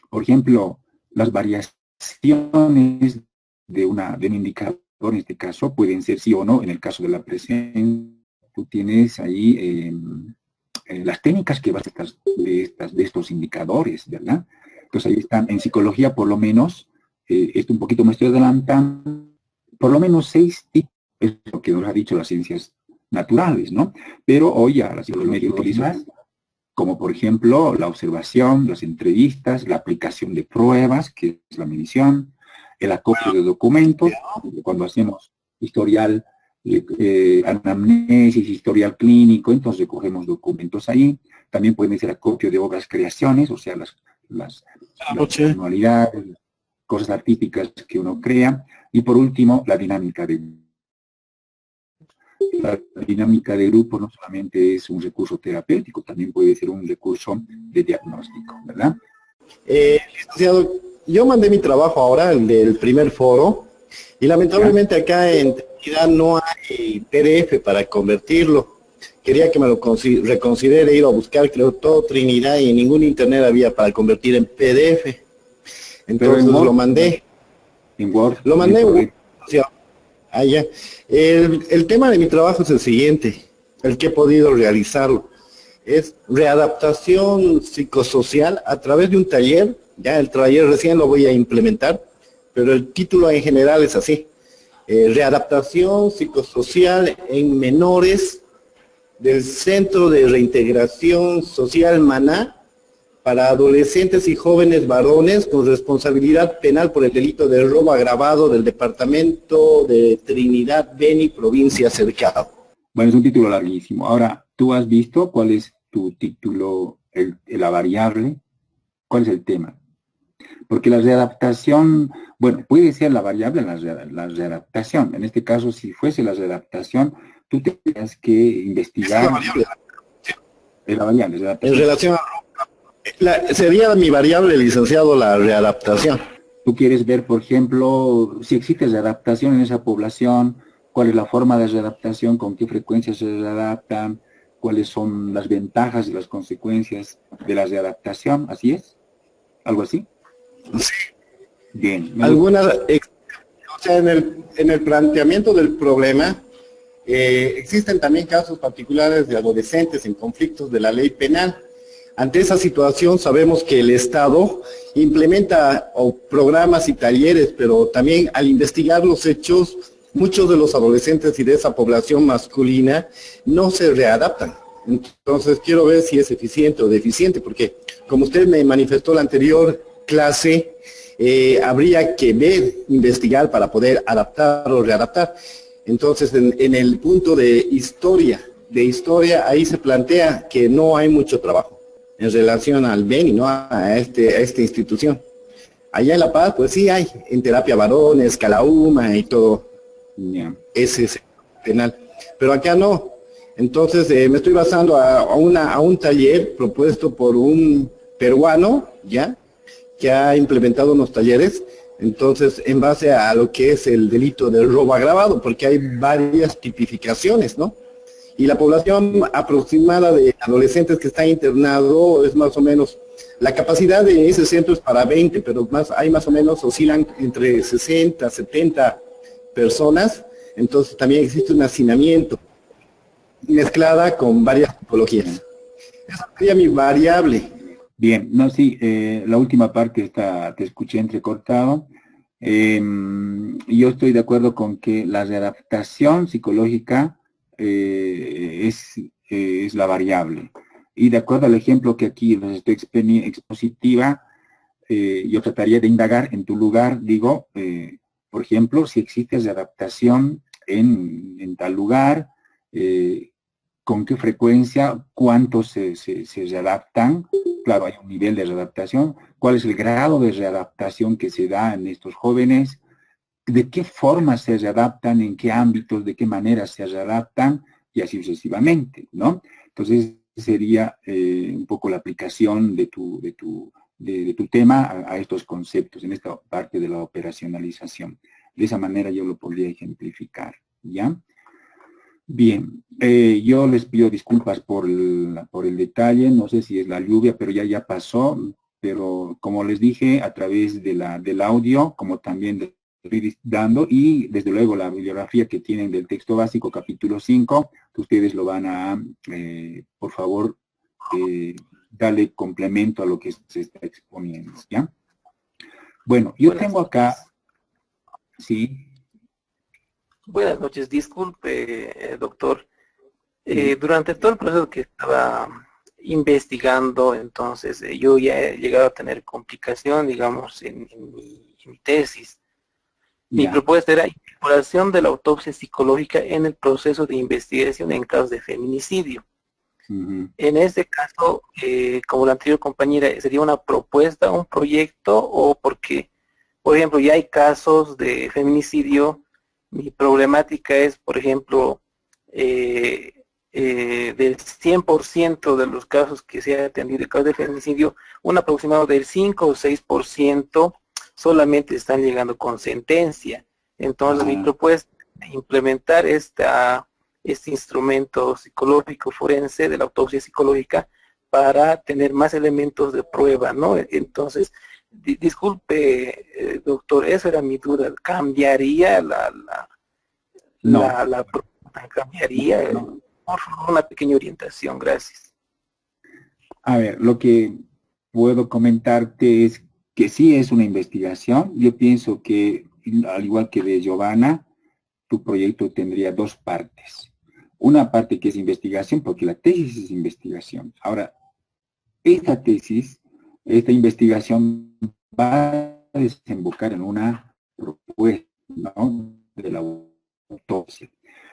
por ejemplo, las variaciones de un indicador, en este caso, pueden ser sí o no. En el caso de la presencia, tú tienes ahí las técnicas que vas de estos indicadores, ¿verdad? Entonces ahí están, en psicología por lo menos, esto un poquito me estoy adelantando, por lo menos 6 tipos, es lo que nos ha dicho las ciencias naturales, ¿no? Pero hoy ya la psicología utiliza, como por ejemplo la observación, las entrevistas, la aplicación de pruebas, que es la medición, el acopio de documentos, cuando hacemos historial, anamnesis, historial clínico, entonces recogemos documentos ahí. También pueden ser acopio de obras, creaciones, o sea, las manualidades, cosas artísticas que uno crea. Y por último, la dinámica de grupo no solamente es un recurso terapéutico, también puede ser un recurso de diagnóstico, ¿verdad? Licenciado, yo mandé mi trabajo ahora, el del primer foro, y lamentablemente acá en Trinidad no hay PDF para convertirlo. Quería que me lo reconsidere, ir a buscar, creo, todo Trinidad, y en ningún internet había para convertir en PDF. Entonces lo mandé. En Word. Lo mandé en Word. Allá. El tema de mi trabajo es el siguiente, el que he podido realizarlo. Es readaptación psicosocial a través de un taller. Ya el taller recién lo voy a implementar, pero el título en general es así. Readaptación psicosocial en menores del Centro de Reintegración Social Maná para adolescentes y jóvenes varones con responsabilidad penal por el delito de robo agravado del departamento de Trinidad Beni, provincia Cercado. Bueno, es un título larguísimo. Ahora, ¿tú has visto cuál es tu título, la variable? ¿Cuál es el tema? Porque la readaptación, bueno, puede ser la variable la readaptación. En este caso, si fuese la readaptación, tú tendrías que investigar. Es la variable. Es la variable. En relación a... sería mi variable, licenciado, la readaptación. Tú quieres ver, por ejemplo, si existe readaptación en esa población, cuál es la forma de readaptación, con qué frecuencia se readaptan, cuáles son las ventajas y las consecuencias de la readaptación, ¿así es? ¿Algo así? Sí. Bien. Algunas, o sea, en el planteamiento del problema, existen también casos particulares de adolescentes en conflictos de la ley penal. Ante esa situación sabemos que el Estado implementa programas y talleres, pero también al investigar los hechos, muchos de los adolescentes y de esa población masculina no se readaptan. Entonces quiero ver si es eficiente o deficiente, porque como usted me manifestó en la anterior clase, habría que ver, investigar para poder adaptar o readaptar. Entonces en el punto de historia, ahí se plantea que no hay mucho trabajo en relación al Beni, ¿no? a esta institución. Allá en La Paz, pues sí hay, en terapia varones, Calauma y todo, ese penal, pero acá no. Entonces me estoy basando a un taller propuesto por un peruano, ¿ya?, que ha implementado unos talleres, entonces en base a lo que es el delito del robo agravado, porque hay varias tipificaciones, ¿no? Y la población aproximada de adolescentes que está internado es más o menos, la capacidad de ese centro es para 20, pero hay más o menos, oscilan entre 60, 70 personas, entonces también existe un hacinamiento mezclada con varias tipologías. Esa sería mi variable. Bien, no, sí, la última parte te escuché entrecortado. Yo estoy de acuerdo con que la readaptación psicológica es la variable. Y de acuerdo al ejemplo que aquí les estoy expositiva, yo trataría de indagar en tu lugar, digo, por ejemplo, si existe readaptación en tal lugar, con qué frecuencia, cuántos se readaptan. Claro, hay un nivel de readaptación. ¿Cuál es el grado de readaptación que se da en estos jóvenes? de qué forma se readaptan, en qué ámbitos, de qué manera se readaptan, y así sucesivamente, ¿no? Entonces, sería un poco la aplicación de tu tema a estos conceptos, en esta parte de la operacionalización. De esa manera yo lo podría ejemplificar, ¿ya? Bien, yo les pido disculpas por el detalle, no sé si es la lluvia, pero ya pasó, pero como les dije, a través del audio, como también estoy dando, y desde luego la bibliografía que tienen del texto básico, capítulo 5, que ustedes lo van a, por favor, darle complemento a lo que se está exponiendo, ¿ya? Bueno, yo tengo acá, sí. Buenas noches, disculpe, doctor. Durante todo el proceso que estaba investigando, entonces yo ya he llegado a tener complicación, digamos, en mi tesis. Mi propuesta era incorporación de la autopsia psicológica en el proceso de investigación en casos de feminicidio. En este caso, como la anterior compañera, ¿sería una propuesta, un proyecto, o porque, por ejemplo, ya hay casos de feminicidio? Mi problemática es, por ejemplo, del 100% de los casos que se ha atendido de casos de feminicidio, un aproximado del 5 o 6% solamente están llegando con sentencia. Entonces, mi propuesta es implementar este instrumento psicológico forense de la autopsia psicológica para tener más elementos de prueba, ¿no? Entonces, disculpe, doctor, esa era mi duda. ¿Cambiaría cambiaría? No. Por favor, una pequeña orientación, gracias. A ver, lo que puedo comentarte es que sí es una investigación. Yo pienso que, al igual que de Giovanna, tu proyecto tendría dos partes. Una parte que es investigación, porque la tesis es investigación. Ahora, esta investigación va a desembocar en una propuesta, ¿no?, de la autopsia.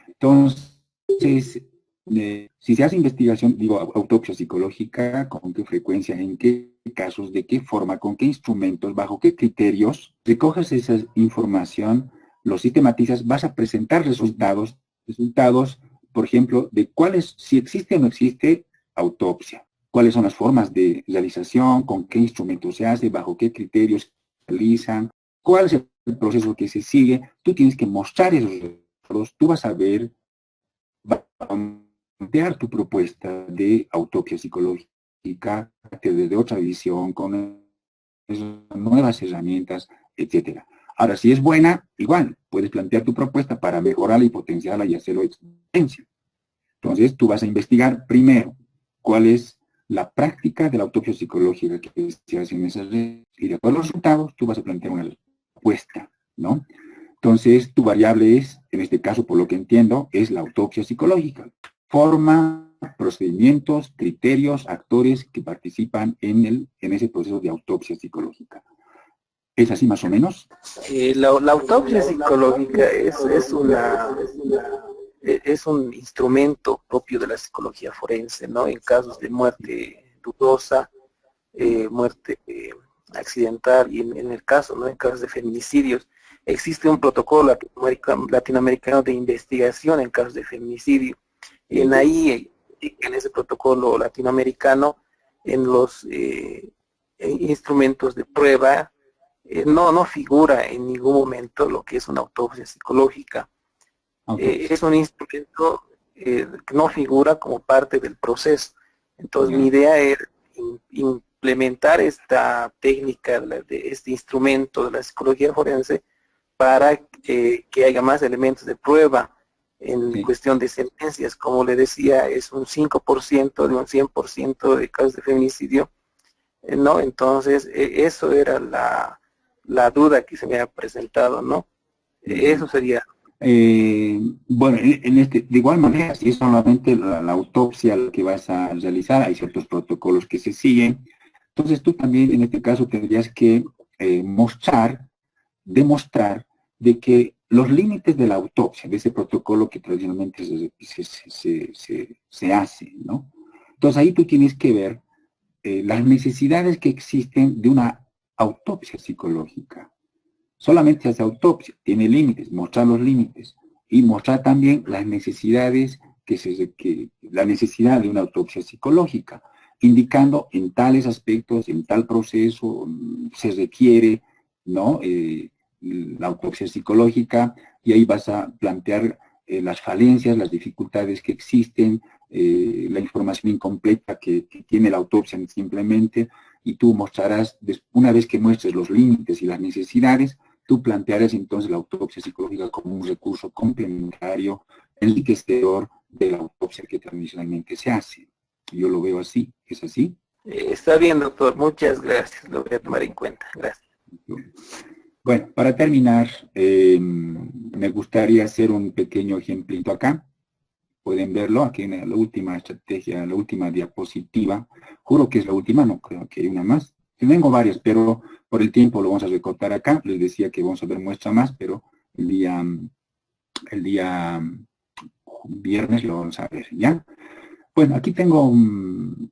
Entonces, si se hace investigación, digo, autopsia psicológica, ¿con qué frecuencia, en qué casos, de qué forma, con qué instrumentos, bajo qué criterios? Recoges esa información, lo sistematizas, vas a presentar resultados, por ejemplo, de cuáles, si existe o no existe autopsia, cuáles son las formas de realización, con qué instrumentos se hace, bajo qué criterios se realizan, cuál es el proceso que se sigue. Tú tienes que mostrar esos resultados, tú vas a ver, vas a plantear tu propuesta de autopsia psicológica desde otra visión, con nuevas herramientas, etcétera. Ahora, si es buena, igual, puedes plantear tu propuesta para mejorarla y potenciarla y hacerlo experiencia. Entonces, tú vas a investigar primero cuál es la práctica de la autopsia psicológica que se hace en esas redes, y de acuerdo a los resultados, tú vas a plantear una propuesta, ¿no? Entonces, tu variable es, en este caso, por lo que entiendo, es la autopsia psicológica. Forma, procedimientos, criterios, actores que participan en ese proceso de autopsia psicológica. ¿Es así más o menos? La autopsia psicológica es un instrumento propio de la psicología forense, ¿no? En casos de muerte dudosa, muerte accidental, y en el caso, ¿no?, en casos de feminicidios, existe un protocolo latinoamericano de investigación en casos de feminicidio. En ese protocolo latinoamericano, en los instrumentos de prueba, no figura en ningún momento lo que es una autopsia psicológica. Es un instrumento que no figura como parte del proceso. Entonces, mi idea es implementar esta técnica, de este instrumento de la psicología forense, para que haya más elementos de prueba en cuestión de sentencias. Como le decía, es un 5% de un 100% de casos de feminicidio, ¿no? Entonces, eso era la duda que se me ha presentado, ¿no? Eso sería. Bueno, de igual manera, si es solamente la autopsia la que vas a realizar, hay ciertos protocolos que se siguen. Entonces, tú también en este caso tendrías que demostrar de que los límites de la autopsia, de ese protocolo que tradicionalmente se hace, ¿no? Entonces, ahí tú tienes que ver las necesidades que existen de una autopsia psicológica. Solamente se hace autopsia, tiene límites, mostrar los límites y mostrar también las necesidades la necesidad de una autopsia psicológica, indicando en tales aspectos, en tal proceso, se requiere, ¿no? La autopsia psicológica, y ahí vas a plantear las falencias, las dificultades que existen, la información incompleta que tiene la autopsia simplemente, y tú mostrarás, una vez que muestres los límites y las necesidades, tú plantearás entonces la autopsia psicológica como un recurso complementario, enriquecedor de la autopsia que tradicionalmente se hace. Yo lo veo así. ¿Es así? Está bien, doctor. Muchas gracias. Lo voy a tomar en cuenta. Gracias. Bueno, para terminar, me gustaría hacer un pequeño ejemplito acá. Pueden verlo aquí en la última estrategia, la última diapositiva. Juro que es la última, no creo que hay una más. Tengo varias, pero por el tiempo lo vamos a recortar acá. Les decía que vamos a ver muestra más, pero el día viernes lo vamos a ver, ¿ya? Bueno, aquí tengo un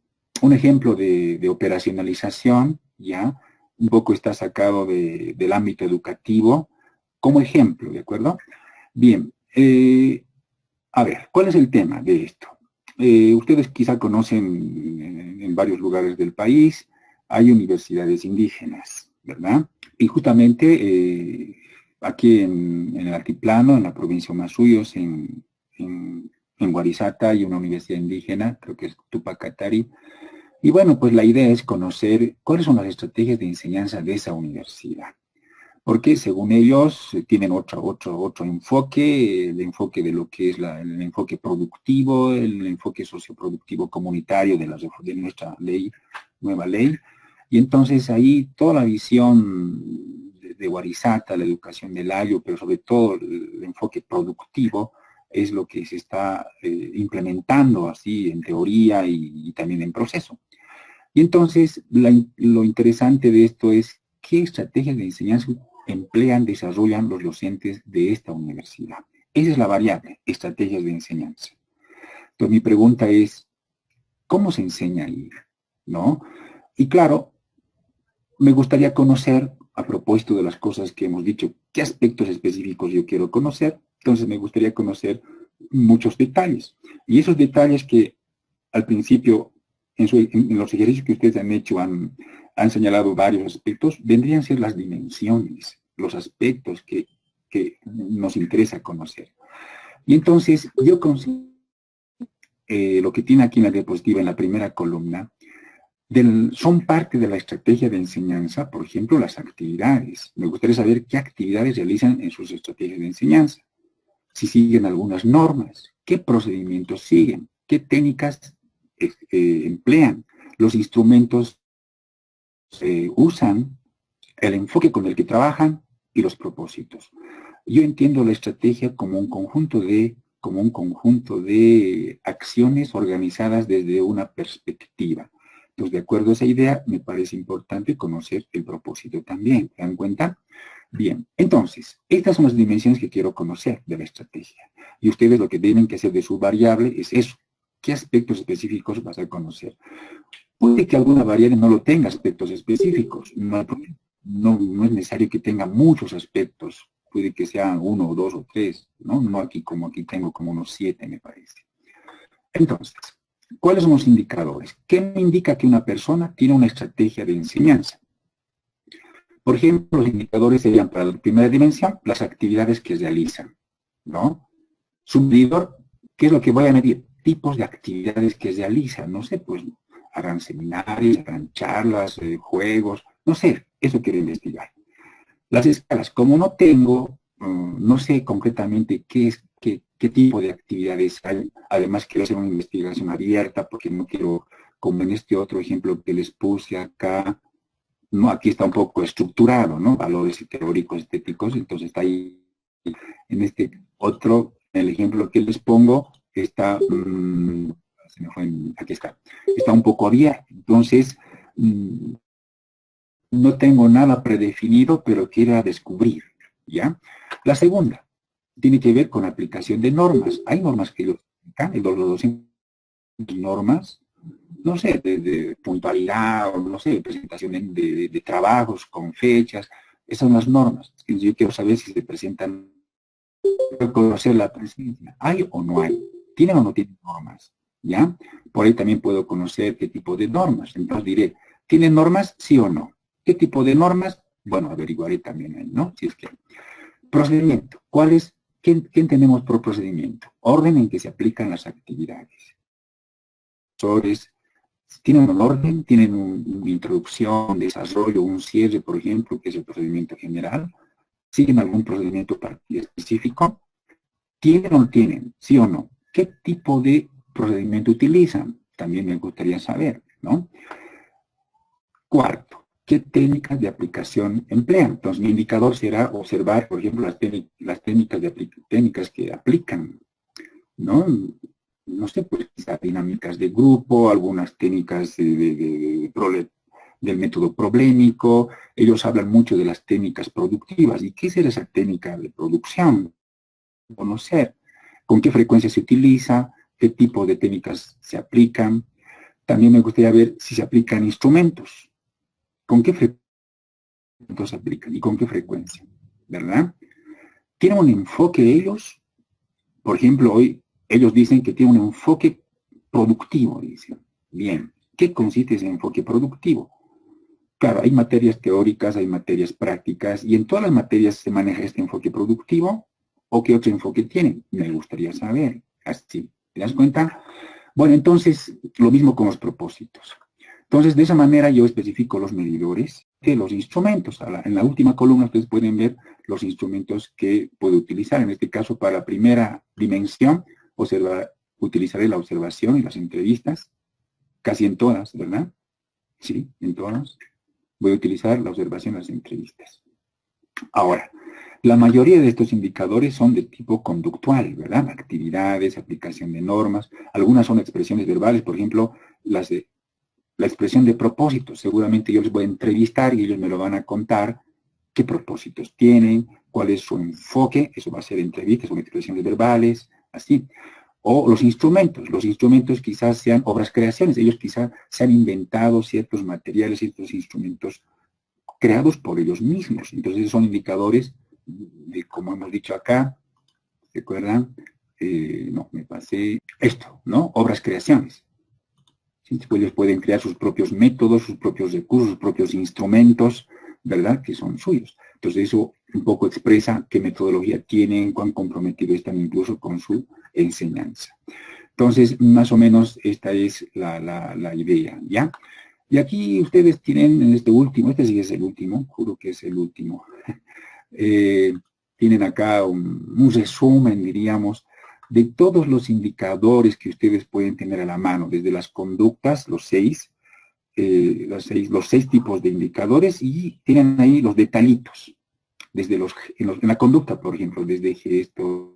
ejemplo de operacionalización, ¿ya? Un poco está sacado del ámbito educativo como ejemplo, ¿de acuerdo? Bien, a ver, ¿cuál es el tema de esto? Ustedes quizá conocen en varios lugares del país, hay universidades indígenas, ¿verdad? Y justamente aquí en el altiplano, en la provincia de Huamasuyos, en Guarizata hay una universidad indígena, creo que es Tupacatari. Y bueno, pues la idea es conocer cuáles son las estrategias de enseñanza de esa universidad. Porque según ellos tienen otro enfoque, el enfoque de lo que es el enfoque productivo, el enfoque socioproductivo comunitario de nuestra ley, nueva ley. Y entonces ahí toda la visión de Guarizata, la educación del Ayo, pero sobre todo el enfoque productivo, es lo que se está implementando así en teoría y también en proceso. Y entonces lo interesante de esto es qué estrategias de enseñanza desarrollan los docentes de esta universidad. Esa es la variable, estrategias de enseñanza. Entonces mi pregunta es, ¿cómo se enseña ahí? ¿No? Y claro, me gustaría conocer, a propósito de las cosas que hemos dicho, qué aspectos específicos yo quiero conocer. Entonces me gustaría conocer muchos detalles. Y esos detalles que al principio, en los ejercicios que ustedes han hecho, han señalado varios aspectos, vendrían a ser las dimensiones, los aspectos que nos interesa conocer. Y entonces, yo considero lo que tiene aquí en la diapositiva, en la primera columna, son parte de la estrategia de enseñanza, por ejemplo, las actividades. Me gustaría saber qué actividades realizan en sus estrategias de enseñanza. Si siguen algunas normas, qué procedimientos siguen, qué técnicas emplean, los instrumentos usan, el enfoque con el que trabajan y los propósitos. Yo entiendo la estrategia como un conjunto de acciones organizadas desde una perspectiva. Entonces, de acuerdo a esa idea, me parece importante conocer el propósito también. ¿Se dan cuenta? Bien, entonces, estas son las dimensiones que quiero conocer de la estrategia. Y ustedes lo que tienen que hacer de su variable es eso. ¿Qué aspectos específicos vas a conocer? Puede que alguna variable no lo tenga aspectos específicos. No es necesario que tenga muchos aspectos. Puede que sean 1 o 2 o 3, ¿no? No aquí tengo como unos 7, me parece. Entonces, ¿cuáles son los indicadores? ¿Qué me indica que una persona tiene una estrategia de enseñanza? Por ejemplo, los indicadores serían para la primera dimensión, las actividades que realizan, ¿no? Submedidor, ¿qué es lo que voy a medir? Tipos de actividades que realizan, no sé, pues harán seminarios, harán charlas, juegos, no sé, eso quiero investigar. Las escalas, como no tengo, no sé concretamente qué tipo de actividades hay, además quiero hacer una investigación abierta porque no quiero, como en este otro ejemplo que les puse acá, no, aquí está un poco estructurado, ¿no? Valores teóricos, estéticos, entonces está ahí. En este otro, el ejemplo que les pongo, está, aquí está un poco abierto. Entonces, no tengo nada predefinido, pero quiero descubrir, ¿ya? La segunda tiene que ver con aplicación de normas. Hay normas que ellos aplican, los docentes normas, no sé, de puntualidad, o no sé, presentación de trabajos con fechas, Esas son las normas. Yo quiero saber si se presentan, conocer la presencia. ¿Hay o no hay? ¿Tienen o no tienen normas? ¿Ya? Por ahí también puedo conocer qué tipo de normas. Entonces diré, ¿tienen normas? Sí o no. ¿Qué tipo de normas? Bueno, averiguaré también ahí, ¿no? Si es que. Procedimiento. ¿Qué entendemos por procedimiento? Orden en que se aplican las actividades. Tienen un orden, tienen una introducción, un desarrollo, un cierre, por ejemplo, que es el procedimiento general. ¿Siguen algún procedimiento específico? ¿Tienen o no tienen? ¿Sí o no? ¿Qué tipo de procedimiento utilizan? También me gustaría saber, ¿no? Cuarto, ¿qué técnicas de aplicación emplean? Entonces, mi indicador será observar, por ejemplo, las técnicas que aplican, ¿no? No sé, pues quizás dinámicas de grupo, algunas técnicas del método problemático. Ellos hablan mucho de las técnicas productivas. ¿Y qué será esa técnica de producción? Conocer con qué frecuencia se utiliza, qué tipo de técnicas se aplican. También me gustaría ver si se aplican instrumentos. ¿Con qué frecuencia se aplican y con qué frecuencia? ¿Verdad? ¿Tienen un enfoque ellos? Por ejemplo, hoy ellos dicen que tienen un enfoque productivo, dicen. Bien, ¿qué consiste ese enfoque productivo? Claro, hay materias teóricas, hay materias prácticas, y en todas las materias se maneja este enfoque productivo, ¿o qué otro enfoque tienen? Me gustaría saber. Así, ¿te das cuenta? Bueno, entonces, lo mismo con los propósitos. Entonces, de esa manera yo especifico los medidores de los instrumentos. En la última columna ustedes pueden ver los instrumentos que puedo utilizar. En este caso, para la primera dimensión, utilizaré la observación y las entrevistas, casi en todas, ¿verdad? Sí, en todas. Voy a utilizar la observación y las entrevistas. Ahora, la mayoría de estos indicadores son de tipo conductual, ¿verdad? Actividades, aplicación de normas. Algunas son expresiones verbales, por ejemplo, la expresión de propósitos. Seguramente yo les voy a entrevistar y ellos me lo van a contar qué propósitos tienen, cuál es su enfoque. Eso va a ser entrevistas, son expresiones verbales, así. O los instrumentos quizás sean obras creaciones. Ellos quizás se han inventado ciertos materiales, ciertos instrumentos creados por ellos mismos. Entonces son indicadores de, como hemos dicho acá, ¿recuerdan? No, me pasé esto, ¿no? Obras creaciones. ¿Sí? Ellos pueden crear sus propios métodos, sus propios recursos, sus propios instrumentos, ¿verdad? Que son suyos. Entonces eso un poco expresa qué metodología tienen, cuán comprometidos están incluso con su enseñanza. Entonces, más o menos esta es la idea, ¿ya? Y aquí ustedes tienen en este sí es el último, juro que es el último. Tienen acá un resumen, diríamos, de todos los indicadores que ustedes pueden tener a la mano, desde las conductas, los seis tipos de indicadores, y tienen ahí los detallitos, desde en la conducta, por ejemplo, desde gestos,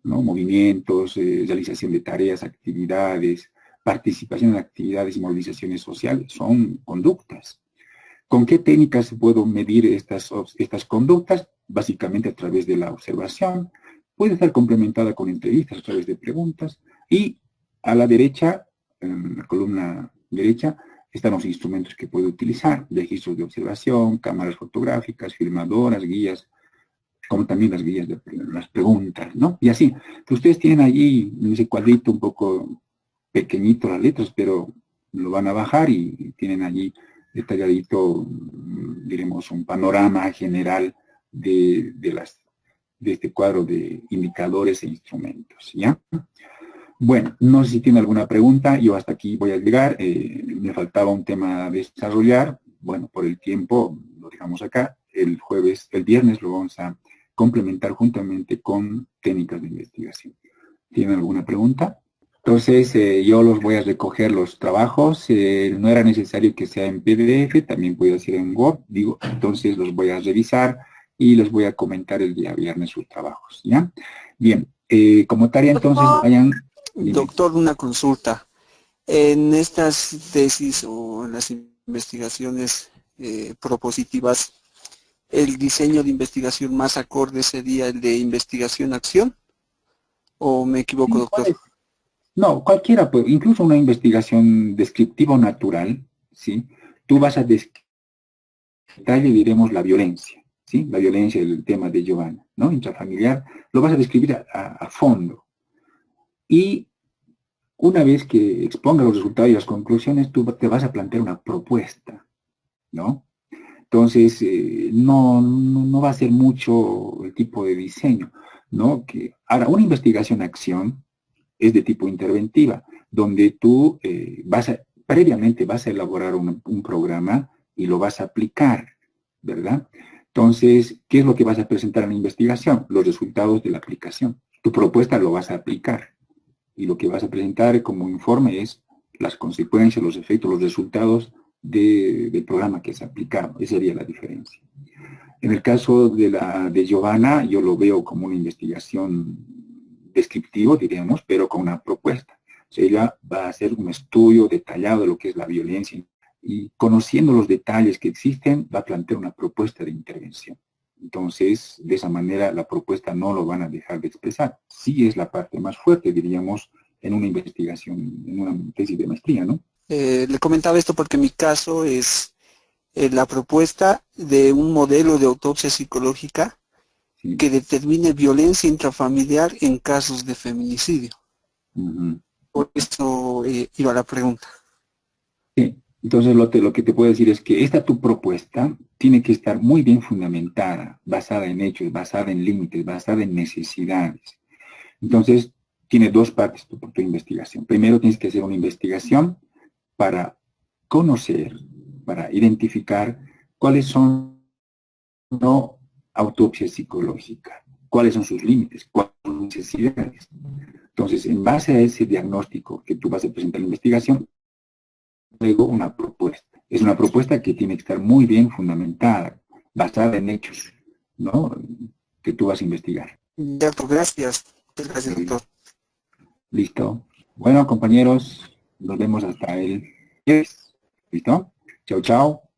¿no? Movimientos, realización de tareas, actividades, participación en actividades y movilizaciones sociales, son conductas. ¿Con qué técnicas puedo medir estas conductas? Básicamente a través de la observación. Puede estar complementada con entrevistas a través de preguntas. Y a la derecha, en la columna derecha, están los instrumentos que puedo utilizar. Registros de observación, cámaras fotográficas, filmadoras, guías, como también las guías de las preguntas, ¿no? Y así. Entonces, ustedes tienen allí en ese cuadrito un poco pequeñito las letras, pero lo van a bajar y tienen allí detalladito, diremos, un panorama general de este cuadro de indicadores e instrumentos, ¿ya? Bueno, no sé si tiene alguna pregunta, yo hasta aquí voy a llegar, me faltaba un tema a desarrollar, bueno, por el tiempo lo dejamos acá, el viernes lo vamos a complementar juntamente con técnicas de investigación. ¿Tienen alguna pregunta? Entonces, yo los voy a recoger los trabajos, no era necesario que sea en PDF, también puede ser en Word, entonces los voy a revisar y les voy a comentar el día viernes sus trabajos, ¿ya? Bien, como tarea entonces vayan... Doctor, una consulta. En estas tesis o en las investigaciones propositivas, ¿el diseño de investigación más acorde sería el de investigación-acción? ¿O me equivoco, doctor? No, cualquiera puede, incluso una investigación descriptiva o natural, ¿sí? Tú vas a describir detalle diremos la violencia, ¿sí? La violencia del tema de Giovanna, ¿no? Intrafamiliar, lo vas a describir a fondo. Y una vez que exponga los resultados y las conclusiones, tú te vas a plantear una propuesta, ¿no? Entonces, no va a ser mucho el tipo de diseño, ¿no? Ahora, una investigación-acción es de tipo interventiva, donde tú previamente vas a elaborar un programa y lo vas a aplicar, ¿verdad? Entonces, ¿qué es lo que vas a presentar en la investigación? Los resultados de la aplicación. Tu propuesta lo vas a aplicar y lo que vas a presentar como informe es las consecuencias, los efectos, los resultados del programa que es aplicado. Esa sería la diferencia. En el caso de Giovanna, yo lo veo como una investigación descriptivo, diríamos, pero con una propuesta. O sea, ella va a hacer un estudio detallado de lo que es la violencia y conociendo los detalles que existen, va a plantear una propuesta de intervención. Entonces, de esa manera, la propuesta no lo van a dejar de expresar. Sí es la parte más fuerte, diríamos, en una investigación, en una tesis de maestría, ¿no? Le comentaba esto porque mi caso es la propuesta de un modelo de autopsia psicológica que determine violencia intrafamiliar en casos de feminicidio. Por eso iba la pregunta. Sí, entonces lo que te puedo decir es que tu propuesta tiene que estar muy bien fundamentada, basada en hechos, basada en límites, basada en necesidades. Entonces, tiene dos partes tu investigación. Primero tienes que hacer una investigación para conocer, para identificar cuáles son no autopsia psicológica, cuáles son sus límites, cuáles son sus necesidades. Entonces, en base a ese diagnóstico que tú vas a presentar en la investigación, luego una propuesta. Es una propuesta que tiene que estar muy bien fundamentada, basada en hechos, ¿no? Que tú vas a investigar. Ya, pues gracias. Gracias, doctor. Listo. Bueno, compañeros, nos vemos hasta el 10. ¿Listo? Chao, chao.